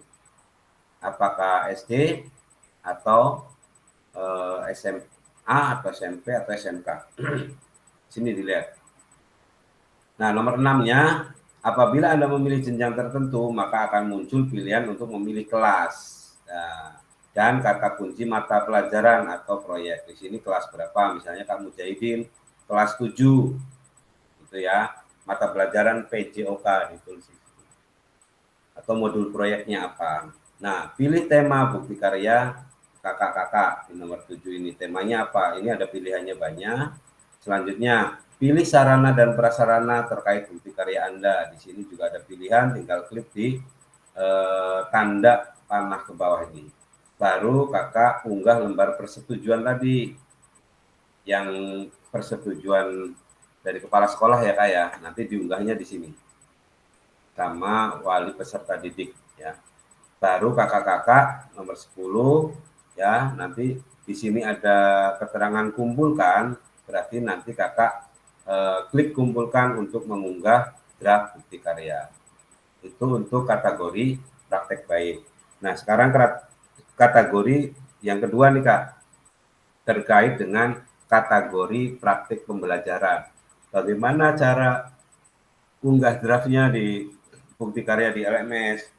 Apakah SD atau SMA atau SMP atau SMK. Sini dilihat. Nah, nomor 6-nya, apabila Anda memilih jenjang tertentu, maka akan muncul pilihan untuk memilih kelas. Nah, dan kata kunci mata pelajaran atau proyek. Di sini kelas berapa? Misalnya Kak Mujahidin kelas 7. Gitu ya. Mata pelajaran PJOK ditulis. Atau modul proyeknya apa. Nah, pilih tema bukti karya kakak-kakak di nomor 7 ini. Temanya apa? Ini ada pilihannya banyak. Selanjutnya, Pilih sarana dan prasarana terkait bukti karya Anda. Di sini juga ada pilihan, tinggal klik di tanda panah ke bawah ini. Baru kakak unggah lembar persetujuan tadi, yang persetujuan dari kepala sekolah ya kak ya. Nanti diunggahnya di sini sama wali peserta didik ya. Baru kakak-kakak nomor 10 ya, nanti di sini ada keterangan kumpulkan, berarti nanti kakak klik kumpulkan untuk mengunggah draft bukti karya. Itu untuk kategori praktek baik. Nah, sekarang kategori yang kedua nih Kak, terkait dengan kategori praktik pembelajaran. Bagaimana cara unggah draftnya di bukti karya di LMS?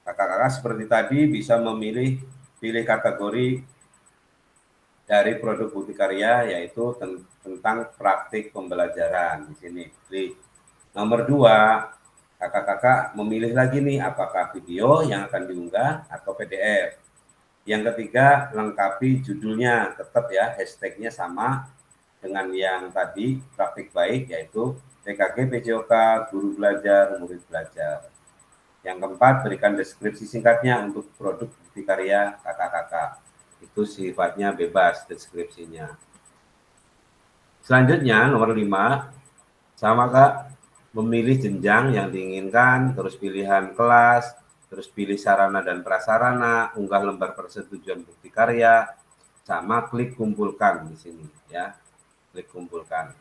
Kakak-kakak seperti tadi bisa pilih kategori dari produk bukti karya, yaitu tentang praktik pembelajaran. Di sini klik nomor 2, kakak-kakak memilih lagi nih apakah video yang akan diunggah atau PDF. Yang ketiga, lengkapi judulnya, tetap ya hashtagnya sama dengan yang tadi praktik baik, yaitu PKG PJOK, guru belajar, murid belajar. Yang keempat, berikan deskripsi singkatnya untuk produk bukti karya kakak-kakak. Itu sifatnya bebas deskripsinya. Selanjutnya nomor 5, sama Kak, memilih jenjang yang diinginkan, terus pilihan kelas, terus pilih sarana dan prasarana, unggah lembar persetujuan bukti karya, sama klik kumpulkan di sini ya. Klik kumpulkan.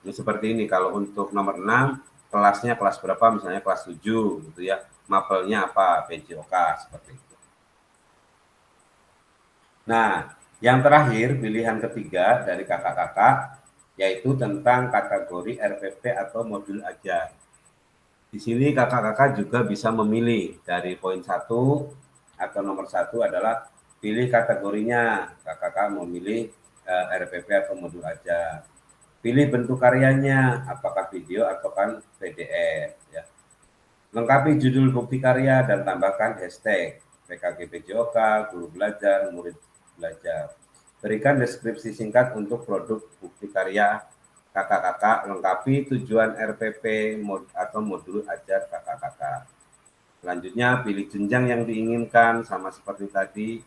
Ini seperti ini. Kalau untuk nomor 6, kelasnya kelas berapa, misalnya kelas 7 gitu ya. Mapelnya apa, PJOK seperti itu. Nah, yang terakhir pilihan ketiga dari kakak-kakak yaitu tentang kategori RPP atau modul ajar. Di sini kakak-kakak juga bisa memilih dari poin 1 atau nomor 1 adalah pilih kategorinya. Kakak-kakak memilih RPP atau modul ajar. Pilih bentuk karyanya, apakah video atau kan PDF ya. Lengkapi judul bukti karya dan tambahkan hashtag PKG PJOK, guru belajar, murid belajar. Berikan deskripsi singkat untuk produk bukti karya kakak-kakak, lengkapi tujuan RPP atau modul ajar kakak-kakak. Selanjutnya pilih jenjang yang diinginkan sama seperti tadi,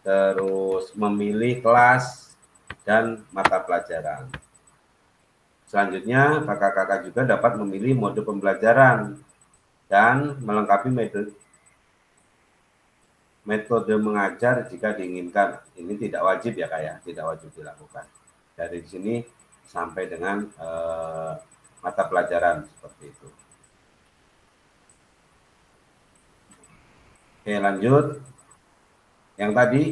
terus memilih kelas dan mata pelajaran. Selanjutnya kakak-kakak juga dapat memilih mode pembelajaran dan melengkapi metode mengajar jika diinginkan. Ini tidak wajib ya Kak ya, tidak wajib dilakukan. Dari sini sampai dengan mata pelajaran seperti itu. Oke, lanjut. Yang tadi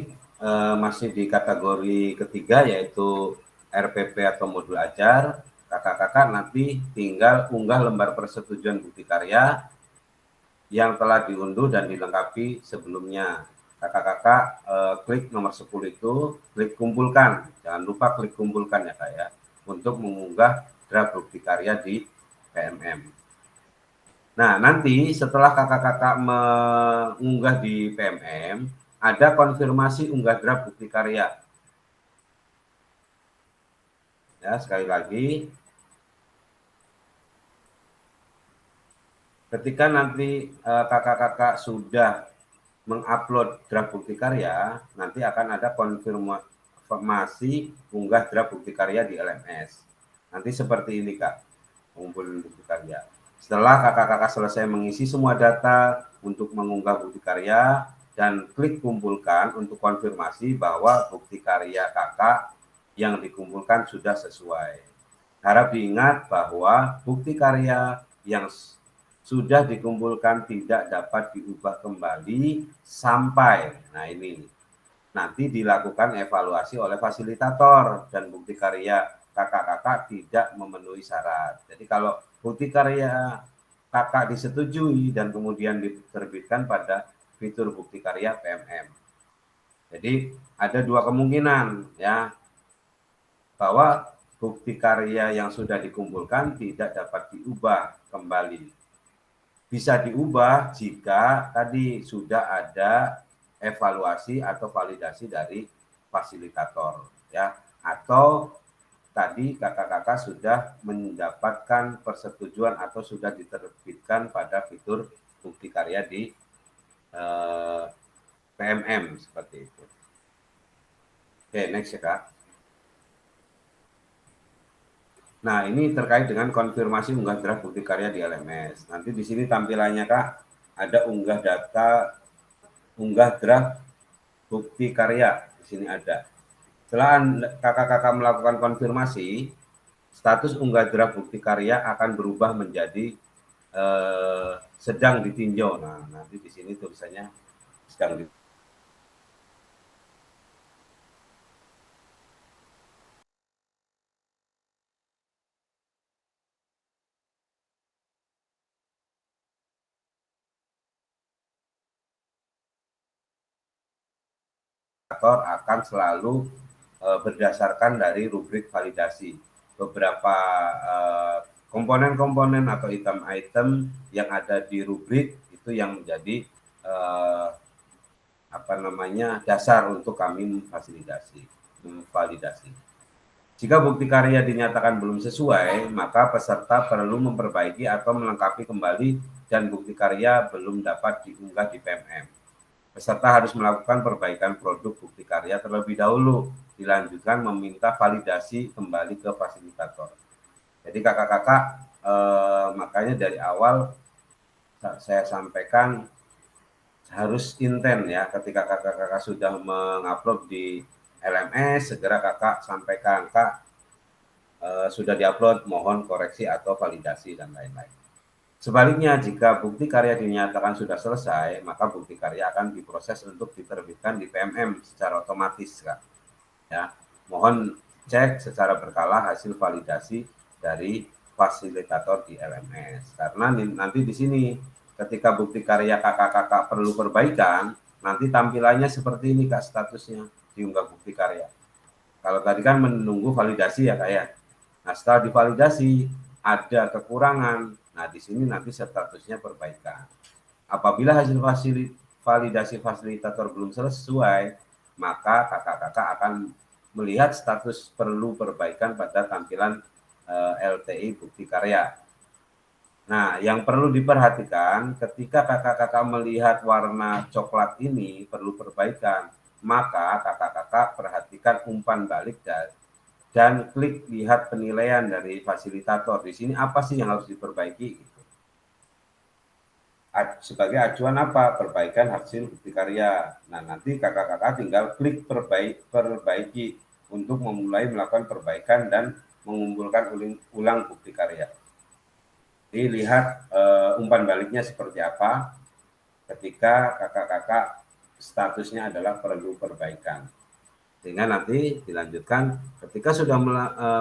masih di kategori ketiga yaitu RPP atau modul ajar. Kakak-kakak nanti tinggal unggah lembar persetujuan bukti karya yang telah diunduh dan dilengkapi sebelumnya. Kakak-kakak klik nomor 10 itu, klik kumpulkan. Jangan lupa klik kumpulkan ya Kak ya, untuk mengunggah draft bukti karya di PMM. Nah, nanti setelah kakak-kakak mengunggah di PMM, ada konfirmasi unggah draft bukti karya. Ya, sekali lagi, ketika nanti kakak-kakak sudah mengupload draft bukti karya, nanti akan ada konfirmasi unggah draft bukti karya di LMS. Nanti seperti ini Kak, pengumpulan bukti karya. Setelah kakak-kakak selesai mengisi semua data untuk mengunggah bukti karya dan klik kumpulkan untuk konfirmasi bahwa bukti karya kakak yang dikumpulkan sudah sesuai. Harap diingat bahwa bukti karya yang sudah dikumpulkan tidak dapat diubah kembali sampai, nah ini, nanti dilakukan evaluasi oleh fasilitator dan bukti karya kakak-kakak tidak memenuhi syarat. Jadi kalau bukti karya kakak disetujui dan kemudian diterbitkan pada fitur bukti karya PMM. Jadi ada dua kemungkinan ya, bahwa bukti karya yang sudah dikumpulkan tidak dapat diubah kembali. Bisa diubah jika tadi sudah ada evaluasi atau validasi dari fasilitator ya, atau tadi kakak-kakak sudah mendapatkan persetujuan atau sudah diterbitkan pada fitur bukti karya di PMM seperti itu. Oke, next ya Kak. Nah, ini terkait dengan konfirmasi unggah draft bukti karya di LMS. Nanti di sini tampilannya Kak, ada unggah data, unggah draft bukti karya. Di sini ada. Setelah kakak-kakak melakukan konfirmasi, status unggah draft bukti karya akan berubah menjadi sedang ditinjau. Nah, nanti di sini tulisannya sedang ditinjau. Akan selalu berdasarkan dari rubrik validasi. Beberapa komponen-komponen atau item-item yang ada di rubrik itu yang menjadi dasar untuk kami memvalidasi. Jika bukti karya dinyatakan belum sesuai, maka peserta perlu memperbaiki atau melengkapi kembali dan bukti karya belum dapat diunggah di PMM. Peserta harus melakukan perbaikan produk bukti karya terlebih dahulu, dilanjutkan meminta validasi kembali ke fasilitator. Jadi kakak-kakak, makanya dari awal saya sampaikan harus intent ya, ketika kakak-kakak sudah mengupload di LMS, segera kakak sampaikan, Kak, sudah diupload, mohon koreksi atau validasi dan lain-lain. Sebaliknya, jika bukti karya dinyatakan sudah selesai, maka bukti karya akan diproses untuk diterbitkan di PMM secara otomatis, Kak. Ya, mohon cek secara berkala hasil validasi dari fasilitator di LMS. Karena nanti di sini, ketika bukti karya kakak-kakak perlu perbaikan, nanti tampilannya seperti ini, Kak, statusnya diunggah bukti karya. Kalau tadi kan menunggu validasi ya, Kak ya. Nah, setelah divalidasi, ada kekurangan. Nah, di sini nanti statusnya perbaikan. Apabila hasil validasi fasilitator belum sesuai, maka kakak-kakak akan melihat status perlu perbaikan pada tampilan LTI bukti karya. Nah, yang perlu diperhatikan ketika kakak-kakak melihat warna coklat ini perlu perbaikan, maka kakak-kakak perhatikan umpan balik dan klik lihat penilaian dari fasilitator. Di sini apa sih yang harus diperbaiki? Sebagai acuan apa? Perbaikan hasil bukti karya. Nah, nanti kakak-kakak tinggal klik perbaiki untuk memulai melakukan perbaikan dan mengumpulkan ulang bukti karya. Dilihat umpan baliknya seperti apa ketika kakak-kakak statusnya adalah perlu perbaikan. Sehingga nanti dilanjutkan ketika sudah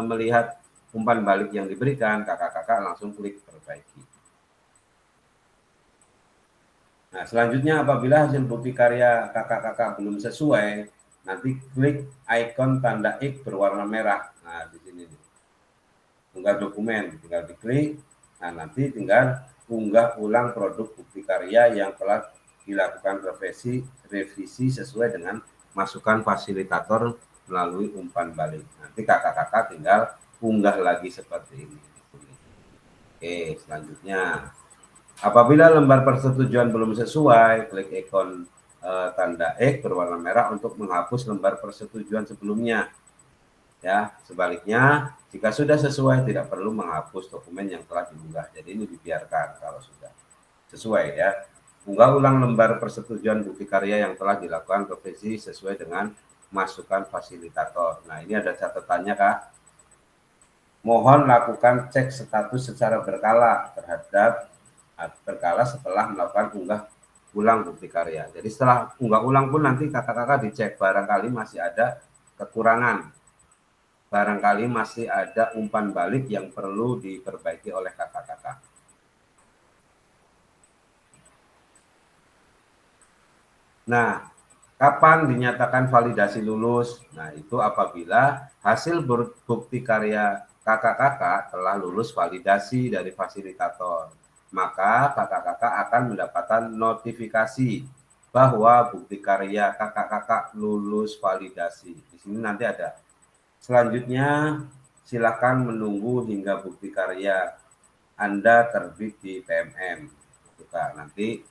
melihat umpan balik yang diberikan, kakak-kakak langsung klik perbaiki. Nah, selanjutnya apabila hasil bukti karya kakak-kakak belum sesuai, nanti klik ikon tanda X berwarna merah. Nah, di sini nih. Unggah dokumen, tinggal diklik. Nah, nanti tinggal unggah ulang produk bukti karya yang telah dilakukan revisi sesuai dengan masukan fasilitator melalui umpan balik. Nanti kakak-kakak tinggal unggah lagi seperti ini. Oke, selanjutnya. Apabila lembar persetujuan belum sesuai, klik ikon tanda X berwarna merah untuk menghapus lembar persetujuan sebelumnya. Ya, sebaliknya, jika sudah sesuai, tidak perlu menghapus dokumen yang telah diunggah. Jadi ini dibiarkan kalau sudah sesuai ya. Unggah ulang lembar persetujuan bukti karya yang telah dilakukan revisi sesuai dengan masukan fasilitator. Nah, ini ada catatannya, Kak. Mohon lakukan cek status secara berkala setelah melakukan unggah ulang bukti karya. Jadi setelah unggah ulang pun nanti kakak-kakak dicek barangkali masih ada kekurangan. Barangkali masih ada umpan balik yang perlu diperbaiki oleh kakak-kakak. Nah, kapan dinyatakan validasi lulus? Nah, itu apabila hasil bukti karya kakak-kakak telah lulus validasi dari fasilitator. Maka kakak-kakak akan mendapatkan notifikasi bahwa bukti karya kakak-kakak lulus validasi. Di sini nanti ada. Selanjutnya, silakan menunggu hingga bukti karya Anda terbit di PMM. Nanti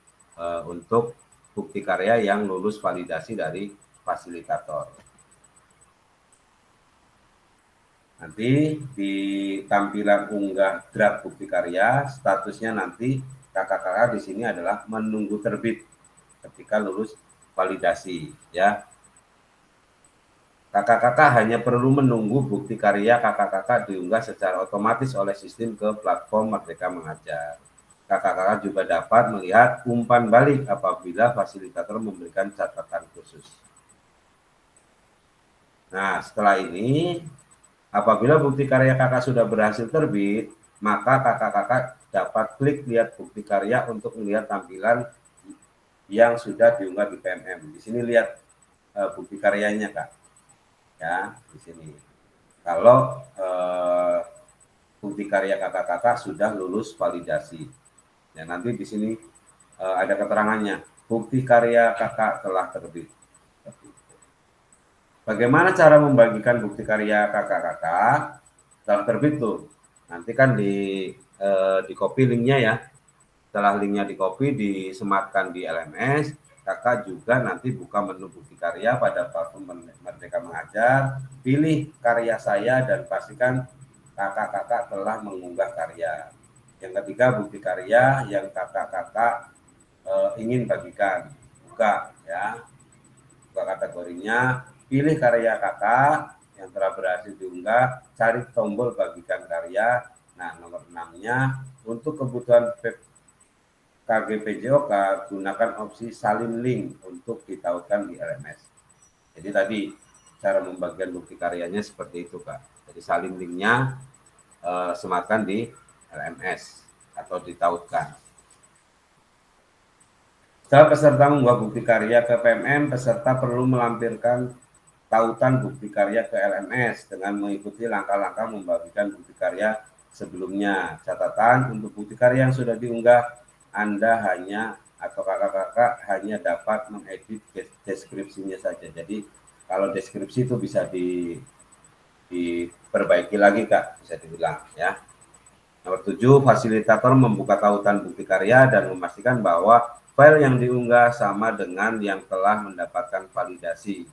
untuk bukti karya yang lulus validasi dari fasilitator. Nanti di tampilan unggah draft bukti karya, statusnya nanti kakak-kakak di sini adalah menunggu terbit ketika lulus validasi, ya. Kakak-kakak hanya perlu menunggu bukti karya kakak-kakak diunggah secara otomatis oleh sistem ke platform Merdeka Mengajar. Kakak-kakak juga dapat melihat umpan balik apabila fasilitator memberikan catatan khusus. Nah, setelah ini, apabila bukti karya kakak sudah berhasil terbit, maka kakak-kakak dapat klik lihat bukti karya untuk melihat tampilan yang sudah diunggah di PMM. Di sini lihat bukti karyanya, Kak. Ya, di sini. Kalau bukti karya kakak-kakak sudah lulus validasi. Ya, nanti di sini ada keterangannya. Bukti karya kakak telah terbit. Bagaimana cara membagikan bukti karya kakak-kakak? Telah terbit tuh. Nanti kan di copy linknya ya. Setelah linknya di copy, disematkan di LMS, kakak juga nanti buka menu bukti karya pada platform Merdeka Mengajar, pilih karya saya dan pastikan kakak-kakak telah mengunggah karya. Yang ketiga, bukti karya yang kakak-kakak ingin bagikan, buka ya, buka kategorinya, pilih karya kakak yang telah berhasil diunggah, cari tombol bagikan karya. Nah, nomor 6-nya untuk kebutuhan KGPJOK gunakan opsi salin link untuk ditautkan di LMS. Jadi tadi cara membagikan bukti karyanya seperti itu, Kak. Jadi salin linknya sematkan di LMS atau ditautkan. Setelah peserta membuat bukti karya ke PMM, peserta perlu melampirkan tautan bukti karya ke LMS dengan mengikuti langkah-langkah membagikan bukti karya sebelumnya. Catatan untuk bukti karya yang sudah diunggah, Anda hanya atau kakak-kakak hanya dapat mengedit deskripsinya saja. Jadi kalau deskripsi itu bisa diperbaiki lagi, Kak, bisa dibilang ya. Nomor 7, fasilitator membuka tautan bukti karya dan memastikan bahwa file yang diunggah sama dengan yang telah mendapatkan validasi.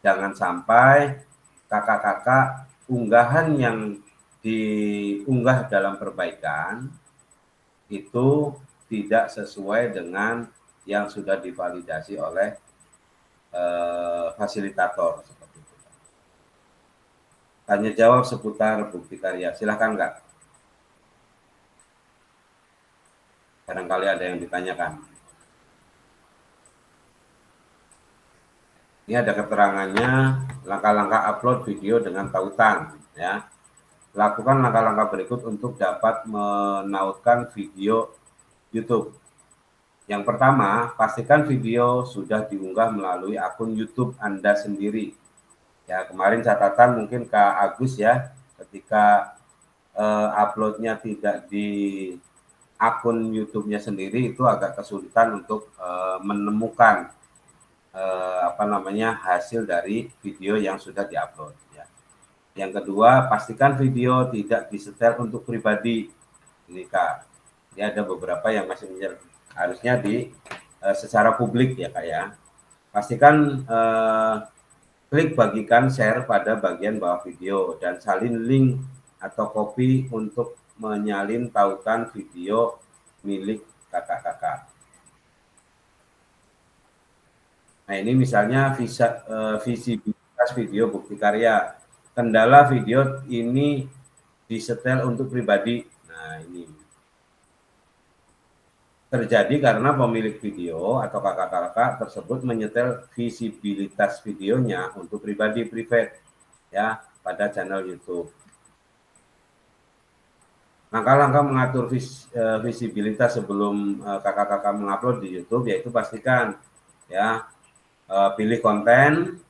Jangan sampai kakak-kakak unggahan yang diunggah dalam perbaikan itu tidak sesuai dengan yang sudah divalidasi oleh fasilitator. Seperti itu. Tanya jawab seputar bukti karya. Silahkan, Kak. Barangkali ada yang ditanyakan. Ini ada keterangannya, langkah-langkah upload video dengan tautan. Ya. Lakukan langkah-langkah berikut untuk dapat menautkan video YouTube. Yang pertama, pastikan video sudah diunggah melalui akun YouTube Anda sendiri. Ya, kemarin catatan mungkin Kak Agus ya, ketika uploadnya tidak di akun YouTube-nya sendiri itu agak kesulitan untuk menemukan hasil dari video yang sudah diupload. Ya. Yang kedua, pastikan video tidak disetel untuk pribadi. Ini Kak, ini ada beberapa yang masih harusnya secara publik ya Kak ya. Pastikan klik bagikan share pada bagian bawah video dan salin link atau copy untuk menyalin tautan video milik kakak-kakak. Nah ini misalnya visibilitas video bukti karya. Kendala video ini disetel untuk pribadi. Nah ini terjadi karena pemilik video atau kakak-kakak tersebut menyetel visibilitas videonya untuk pribadi private ya pada channel YouTube. Langkah-langkah mengatur visibilitas sebelum kakak-kakak mengupload di YouTube yaitu pastikan ya pilih konten,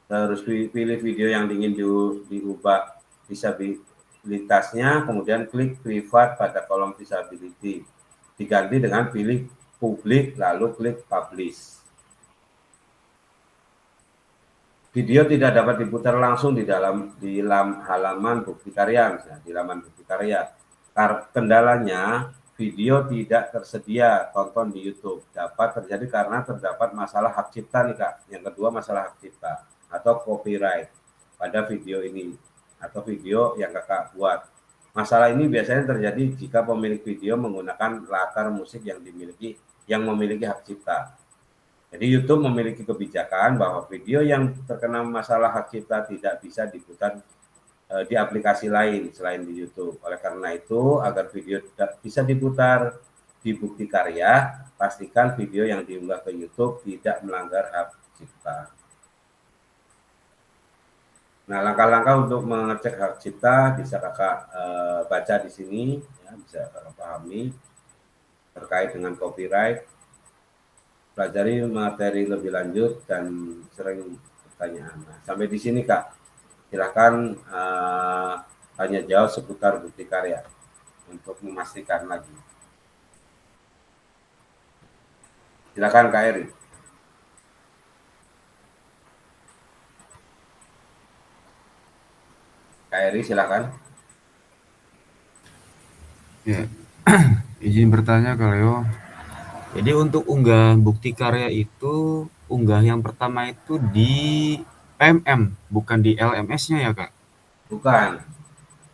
terus pilih video yang ingin diubah disabilitasnya, kemudian klik privat pada kolom disability. Diganti dengan pilih publik, lalu klik publish. Video tidak dapat diputar langsung di dalam halaman bukti karya, misalnya di laman bukti karya. Kendalanya video tidak tersedia tonton di YouTube. Dapat terjadi karena terdapat masalah hak cipta nih Kak. Yang kedua masalah hak cipta atau copyright pada video ini atau video yang Kakak buat. Masalah ini biasanya terjadi jika pemilik video menggunakan latar musik yang memiliki hak cipta. Jadi YouTube memiliki kebijakan bahwa video yang terkena masalah hak cipta tidak bisa diputar di aplikasi lain selain di YouTube. Oleh karena itu, agar video bisa diputar di bukti karya, pastikan video yang diunggah ke YouTube tidak melanggar hak cipta. Nah, langkah-langkah untuk mengecek hak cipta bisa Kakak baca di sini, ya, bisa Kakak pahami terkait dengan copyright. Pelajari materi lebih lanjut dan sering pertanyaan. Nah, sampai di sini Kak, silakan tanya jawab seputar bukti karya untuk memastikan lagi. Silakan Kak Eri. Kak Eri silakan. Ya, izin bertanya Kak Leo. Jadi untuk unggah bukti karya itu, unggah yang pertama itu di PMM, bukan di LMS-nya ya Kak? Bukan.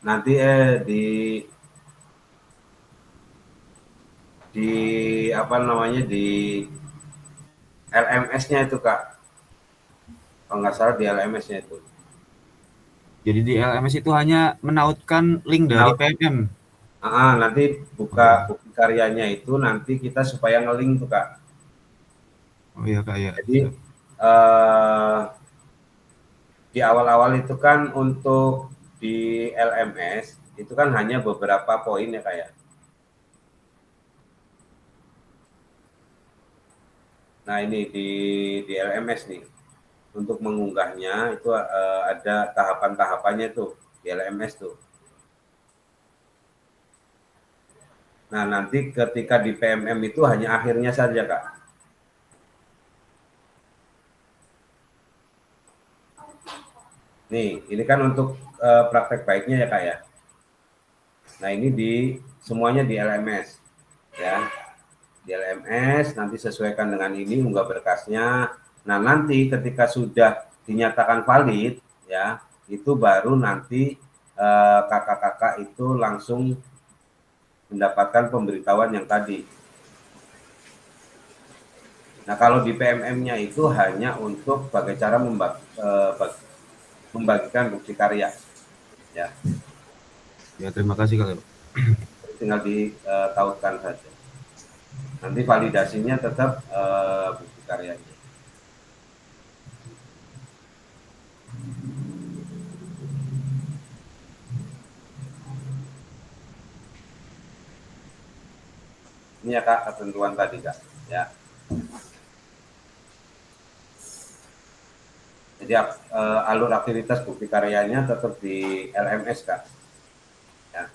Nanti di apa namanya di LMS-nya itu Kak. Kalau nggak salah di LMS-nya itu. Jadi di LMS itu hanya menautkan link dari PMM. Nanti buka bukti karyanya itu nanti kita supaya nge-link tuh Kak. Oh iya Kak ya. Jadi di awal-awal itu kan untuk di LMS itu kan hanya beberapa poin ya Kak ya. Nah ini di LMS nih untuk mengunggahnya itu ada tahapan-tahapannya tuh di LMS tuh. Nah nanti ketika di PMM itu hanya akhirnya saja Kak. Nih ini kan untuk praktek baiknya ya Kak ya. Nah ini semuanya di LMS ya. Di LMS nanti sesuaikan dengan ini unggah berkasnya. Nah nanti ketika sudah dinyatakan valid ya itu baru nanti kakak-kakak itu langsung mendapatkan pemberitahuan yang tadi. Nah kalau di PMM-nya itu hanya untuk bagaimana cara membagikan bukti karya ya. Ya terima kasih Kak Leo. Tinggal ditautkan saja. Nanti validasinya tetap bukti karyanya. Ini ya Kak, ketentuan tadi Kak. Ya. Jadi alur aktivitas bukti karyanya tetap di LMS Kak. Ya.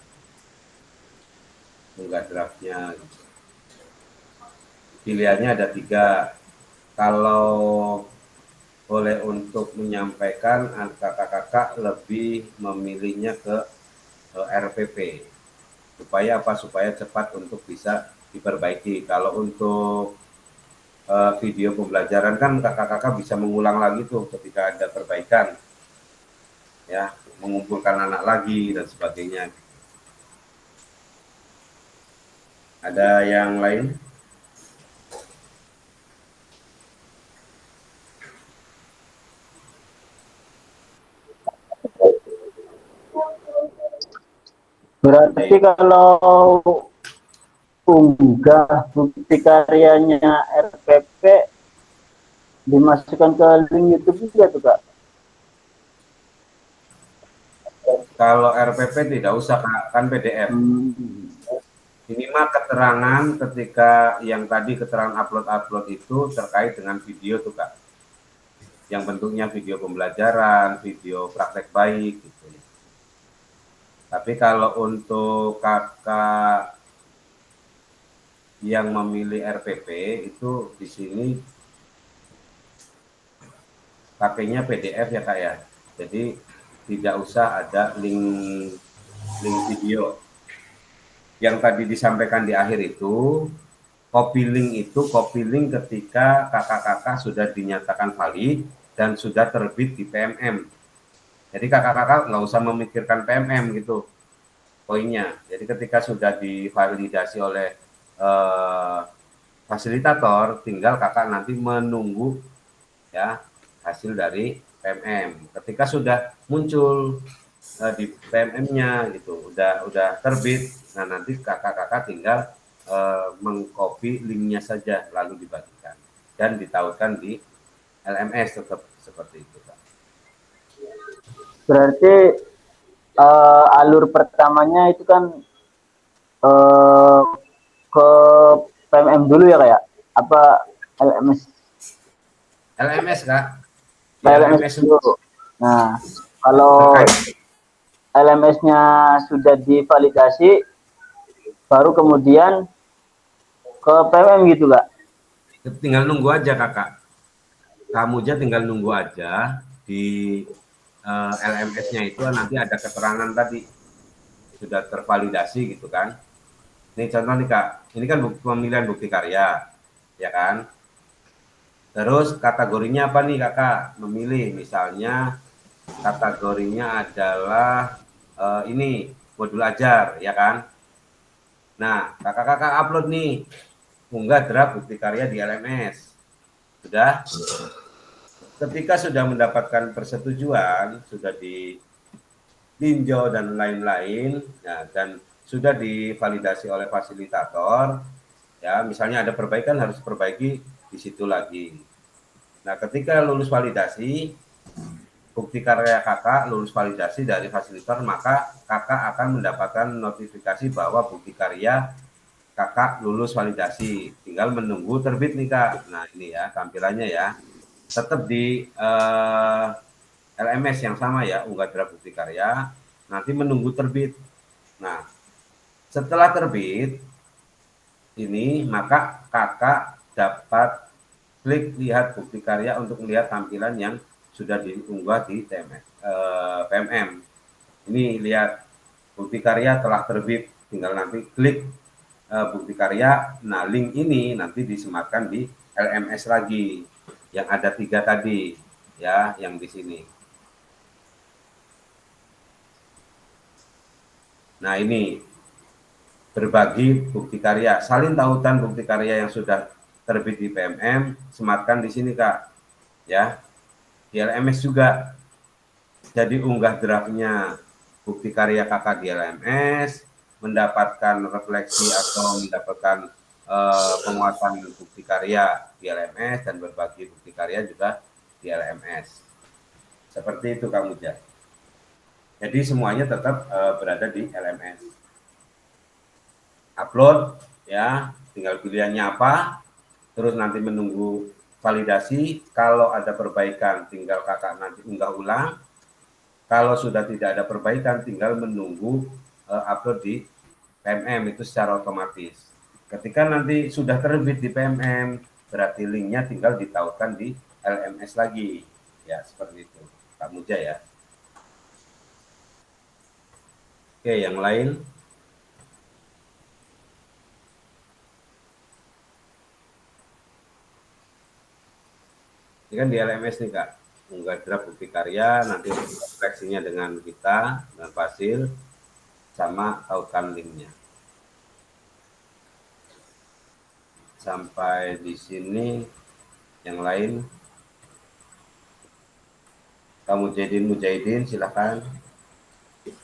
Unggah draftnya. Pilihannya ada 3. Kalau boleh untuk menyampaikan kakak-kakak lebih memilihnya ke RPP. Supaya apa? Supaya cepat untuk bisa diperbaiki. Kalau untuk video pembelajaran kan kakak-kakak bisa mengulang lagi tuh ketika ada perbaikan, ya, mengumpulkan anak lagi dan sebagainya. Ada yang lain? Berarti kalau unggah bukti karyanya RPP dimasukkan ke link YouTube juga tuh Kak? Kalau RPP tidak usah Kak, kan PDF. Minimal keterangan ketika yang tadi keterangan upload itu terkait dengan video tuh Kak. Yang bentuknya video pembelajaran, video praktek baik gitu. Tapi kalau untuk kakak yang memilih RPP itu di sini pakainya PDF ya Kak ya. Jadi tidak usah ada link video. Yang tadi disampaikan di akhir itu, copy link ketika kakak-kakak sudah dinyatakan valid dan sudah terbit di PMM. Jadi kakak-kakak nggak usah memikirkan PMM gitu poinnya. Jadi ketika sudah divalidasi oleh fasilitator, tinggal kakak nanti menunggu ya hasil dari PMM. Ketika sudah muncul di PMM-nya gitu, udah terbit, nah nanti kakak-kakak tinggal mengcopy linknya saja lalu dibagikan dan ditautkan di LMS tetap seperti itu Pak. Berarti alur pertamanya itu kan ke PMM dulu ya kayak apa LMS LMS Kak. Di LMS dulu. Nah, kalau LMS-nya sudah divalidasi, baru kemudian ke PMM gitu Kak. Tinggal nunggu aja kakak. Kamu aja tinggal nunggu aja di LMS-nya itu nanti ada keterangan tadi sudah tervalidasi gitu kan. Ini contoh nih Kak, ini kan pemilihan bukti karya, ya kan? Terus kategorinya apa nih Kakak? Memilih misalnya kategorinya adalah ini modul ajar, ya kan? Nah, kakak-kakak upload nih, unggah draft bukti karya di LMS. Sudah? Ketika sudah mendapatkan persetujuan, sudah ditinjau dan lain-lain, nah, dan sudah divalidasi oleh fasilitator, ya misalnya ada perbaikan harus perbaiki di situ lagi. Nah, ketika lulus validasi, bukti karya kakak lulus validasi dari fasilitator, maka kakak akan mendapatkan notifikasi bahwa bukti karya kakak lulus validasi. Tinggal menunggu terbit nih Kak. Nah ini ya tampilannya ya. Tetap di LMS yang sama ya, unggah draft bukti karya. Nanti menunggu terbit. Nah setelah terbit, ini maka kakak dapat klik lihat bukti karya untuk melihat tampilan yang sudah diunggah di PMM. Ini lihat bukti karya telah terbit, tinggal nanti klik bukti karya. Nah link ini nanti disematkan di LMS lagi yang ada 3 tadi ya, yang di sini. Nah ini berbagi bukti karya, salin tautan bukti karya yang sudah terbit di PMM, sematkan di sini Kak ya. Di LMS juga, jadi unggah draftnya bukti karya kakak di LMS, mendapatkan refleksi atau mendapatkan penguatan bukti karya di LMS, dan berbagi bukti karya juga di LMS. Seperti itu Kak Muja. Jadi semuanya tetap berada di LMS. Upload ya, tinggal pilihannya apa, terus nanti menunggu validasi. Kalau ada perbaikan tinggal kakak nanti unggah ulang. Kalau sudah tidak ada perbaikan tinggal menunggu upload di PMM itu secara otomatis. Ketika nanti sudah terbit di PMM, berarti linknya tinggal ditautkan di LMS lagi. Ya seperti itu Kak Muja ya. Oke, yang lain. Ini kan di LMS nih Kak, unggah draft bukti karya, nanti refleksinya dengan kita, dengan Fasil, sama tautkan linknya. Sampai di sini, yang lain. Kamu Mujahidin, silakan.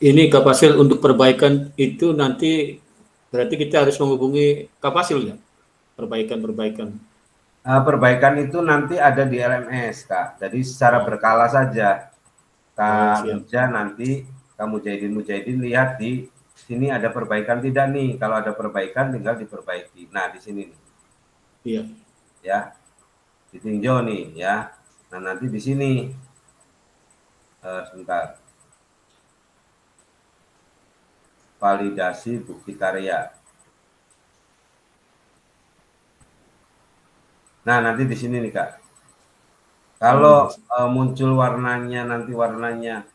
Ini Kapasil untuk perbaikan itu nanti berarti kita harus menghubungi Kapasil ya? Perbaikan. Perbaikan itu nanti ada di LMS, Kak. Jadi secara berkala saja. Kak Muja nanti, kamu Mujahidin lihat di sini ada perbaikan tidak nih. Kalau ada perbaikan tinggal diperbaiki. Nah, di sini nih. Iya. Ya. Ditinjau nih ya. Nah, nanti di sini sebentar. Validasi bukti karya. Nah, nanti di sini nih Kak. Kalau muncul warnanya nanti warnanya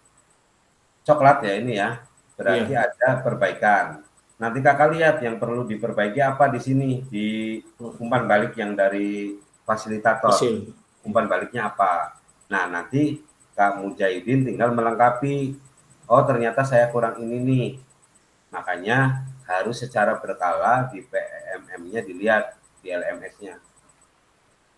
coklat ya ini ya, berarti Iya. ada perbaikan. Nanti kakak lihat yang perlu diperbaiki apa di sini di umpan balik yang dari fasilitator. Hasil. Umpan baliknya apa? Nah nanti Kak Mujahidin tinggal melengkapi. Oh ternyata saya kurang ini nih. Makanya harus secara berkala di PMM-nya dilihat di LMS-nya.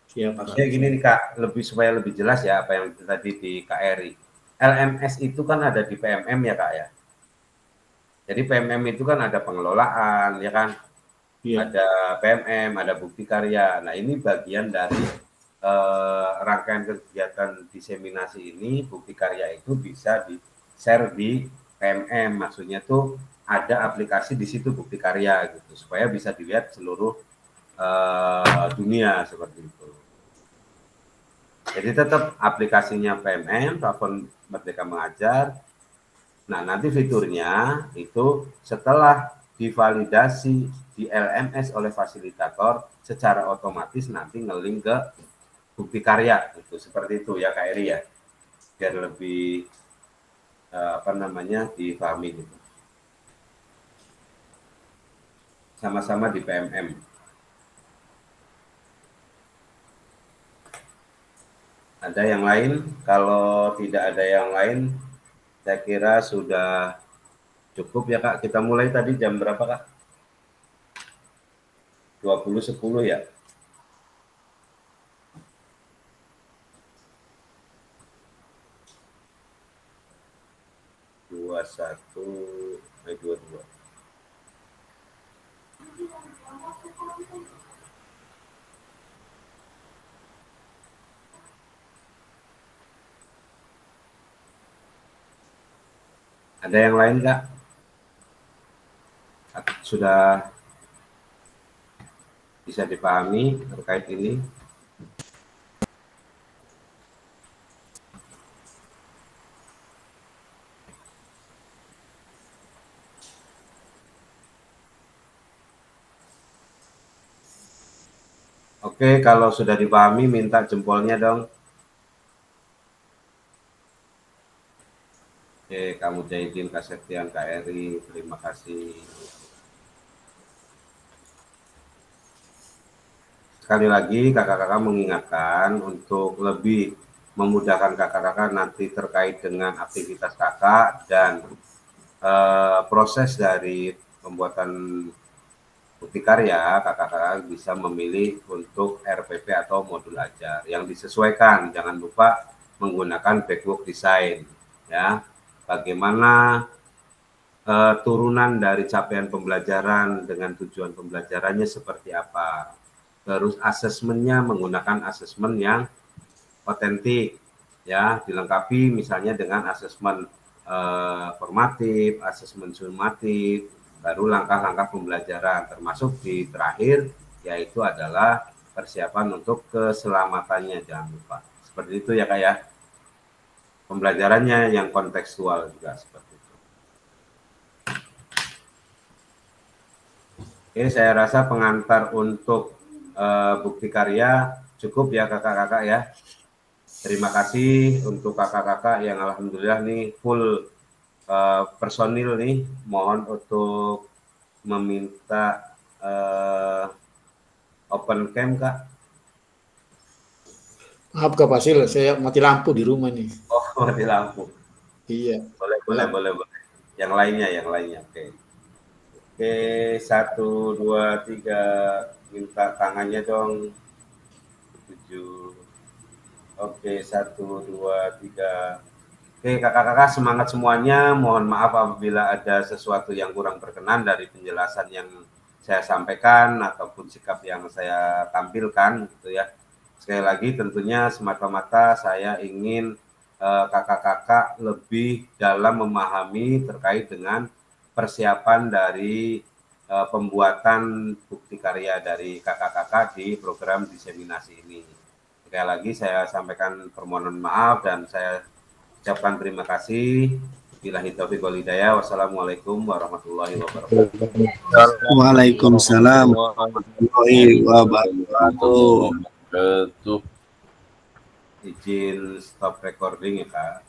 Siap, Maksudnya Kak. gini nih Kak, supaya lebih jelas ya apa yang tadi di KRI. LMS itu kan ada di PMM ya Kak ya. Jadi PMM itu kan ada pengelolaan ya kan, Iya. ada PMM, ada bukti karya. Nah ini bagian dari rangkaian kegiatan diseminasi ini, bukti karya itu bisa di-share di PMM. Maksudnya tuh ada aplikasi di situ bukti karya gitu, supaya bisa dilihat seluruh dunia seperti itu. Jadi tetap aplikasinya PMM, Platform Merdeka Mengajar. Nah, nanti fiturnya itu setelah divalidasi di LMS oleh fasilitator, secara otomatis nanti nge-link ke bukti karya. Itu seperti itu ya Kak Eri ya. Biar lebih dipahami gitu. Sama-sama di PMM. Ada yang lain? Kalau tidak ada yang lain, saya kira sudah cukup ya Kak. Kita mulai tadi jam berapa Kak? 20.10 ya? Dua 22. Ada yang lain Kak? Sudah bisa dipahami terkait ini? Oke, kalau sudah dipahami minta jempolnya dong. Oke, kamu Mujahidin, Kak Septian, Kak Eri, terima kasih. Sekali lagi kakak-kakak mengingatkan untuk lebih memudahkan kakak-kakak nanti terkait dengan aktivitas kakak dan proses dari pembuatan bukti karya, kakak-kakak bisa memilih untuk RPP atau modul ajar yang disesuaikan. Jangan lupa menggunakan backwork design ya. Bagaimana turunan dari capaian pembelajaran dengan tujuan pembelajarannya seperti apa. Terus asesmennya menggunakan asesmen yang otentik ya, dilengkapi misalnya dengan asesmen formatif, asesmen sumatif, baru langkah-langkah pembelajaran, termasuk di terakhir yaitu adalah persiapan untuk keselamatannya, jangan lupa. Seperti itu ya Kak ya. Pembelajarannya yang kontekstual juga seperti itu. Oke, saya rasa pengantar untuk bukti karya cukup ya kakak-kakak ya. Terima kasih untuk kakak-kakak yang alhamdulillah nih full personil nih. Mohon untuk meminta open cam Kak. Maaf Kak Fasil, saya mati lampu di rumah nih. Oh, mati lampu. Iya. Boleh. Yang lainnya. Oke. Oke, 1, 2, 3. Minta tangannya dong. 7. Oke, 1, 2, 3. Oke, kakak-kakak semangat semuanya. Mohon maaf apabila ada sesuatu yang kurang berkenan dari penjelasan yang saya sampaikan ataupun sikap yang saya tampilkan gitu ya. Sekali lagi tentunya semata-mata saya ingin kakak-kakak lebih dalam memahami terkait dengan persiapan dari pembuatan bukti karya dari kakak-kakak di program diseminasi ini. Sekali lagi saya sampaikan permohonan maaf dan saya ucapkan terima kasih. Billahi taufiq wal hidayah. Wassalamualaikum warahmatullahi wabarakatuh. Waalaikumsalam warahmatullahi wabarakatuh. izin stop recording ya Kak.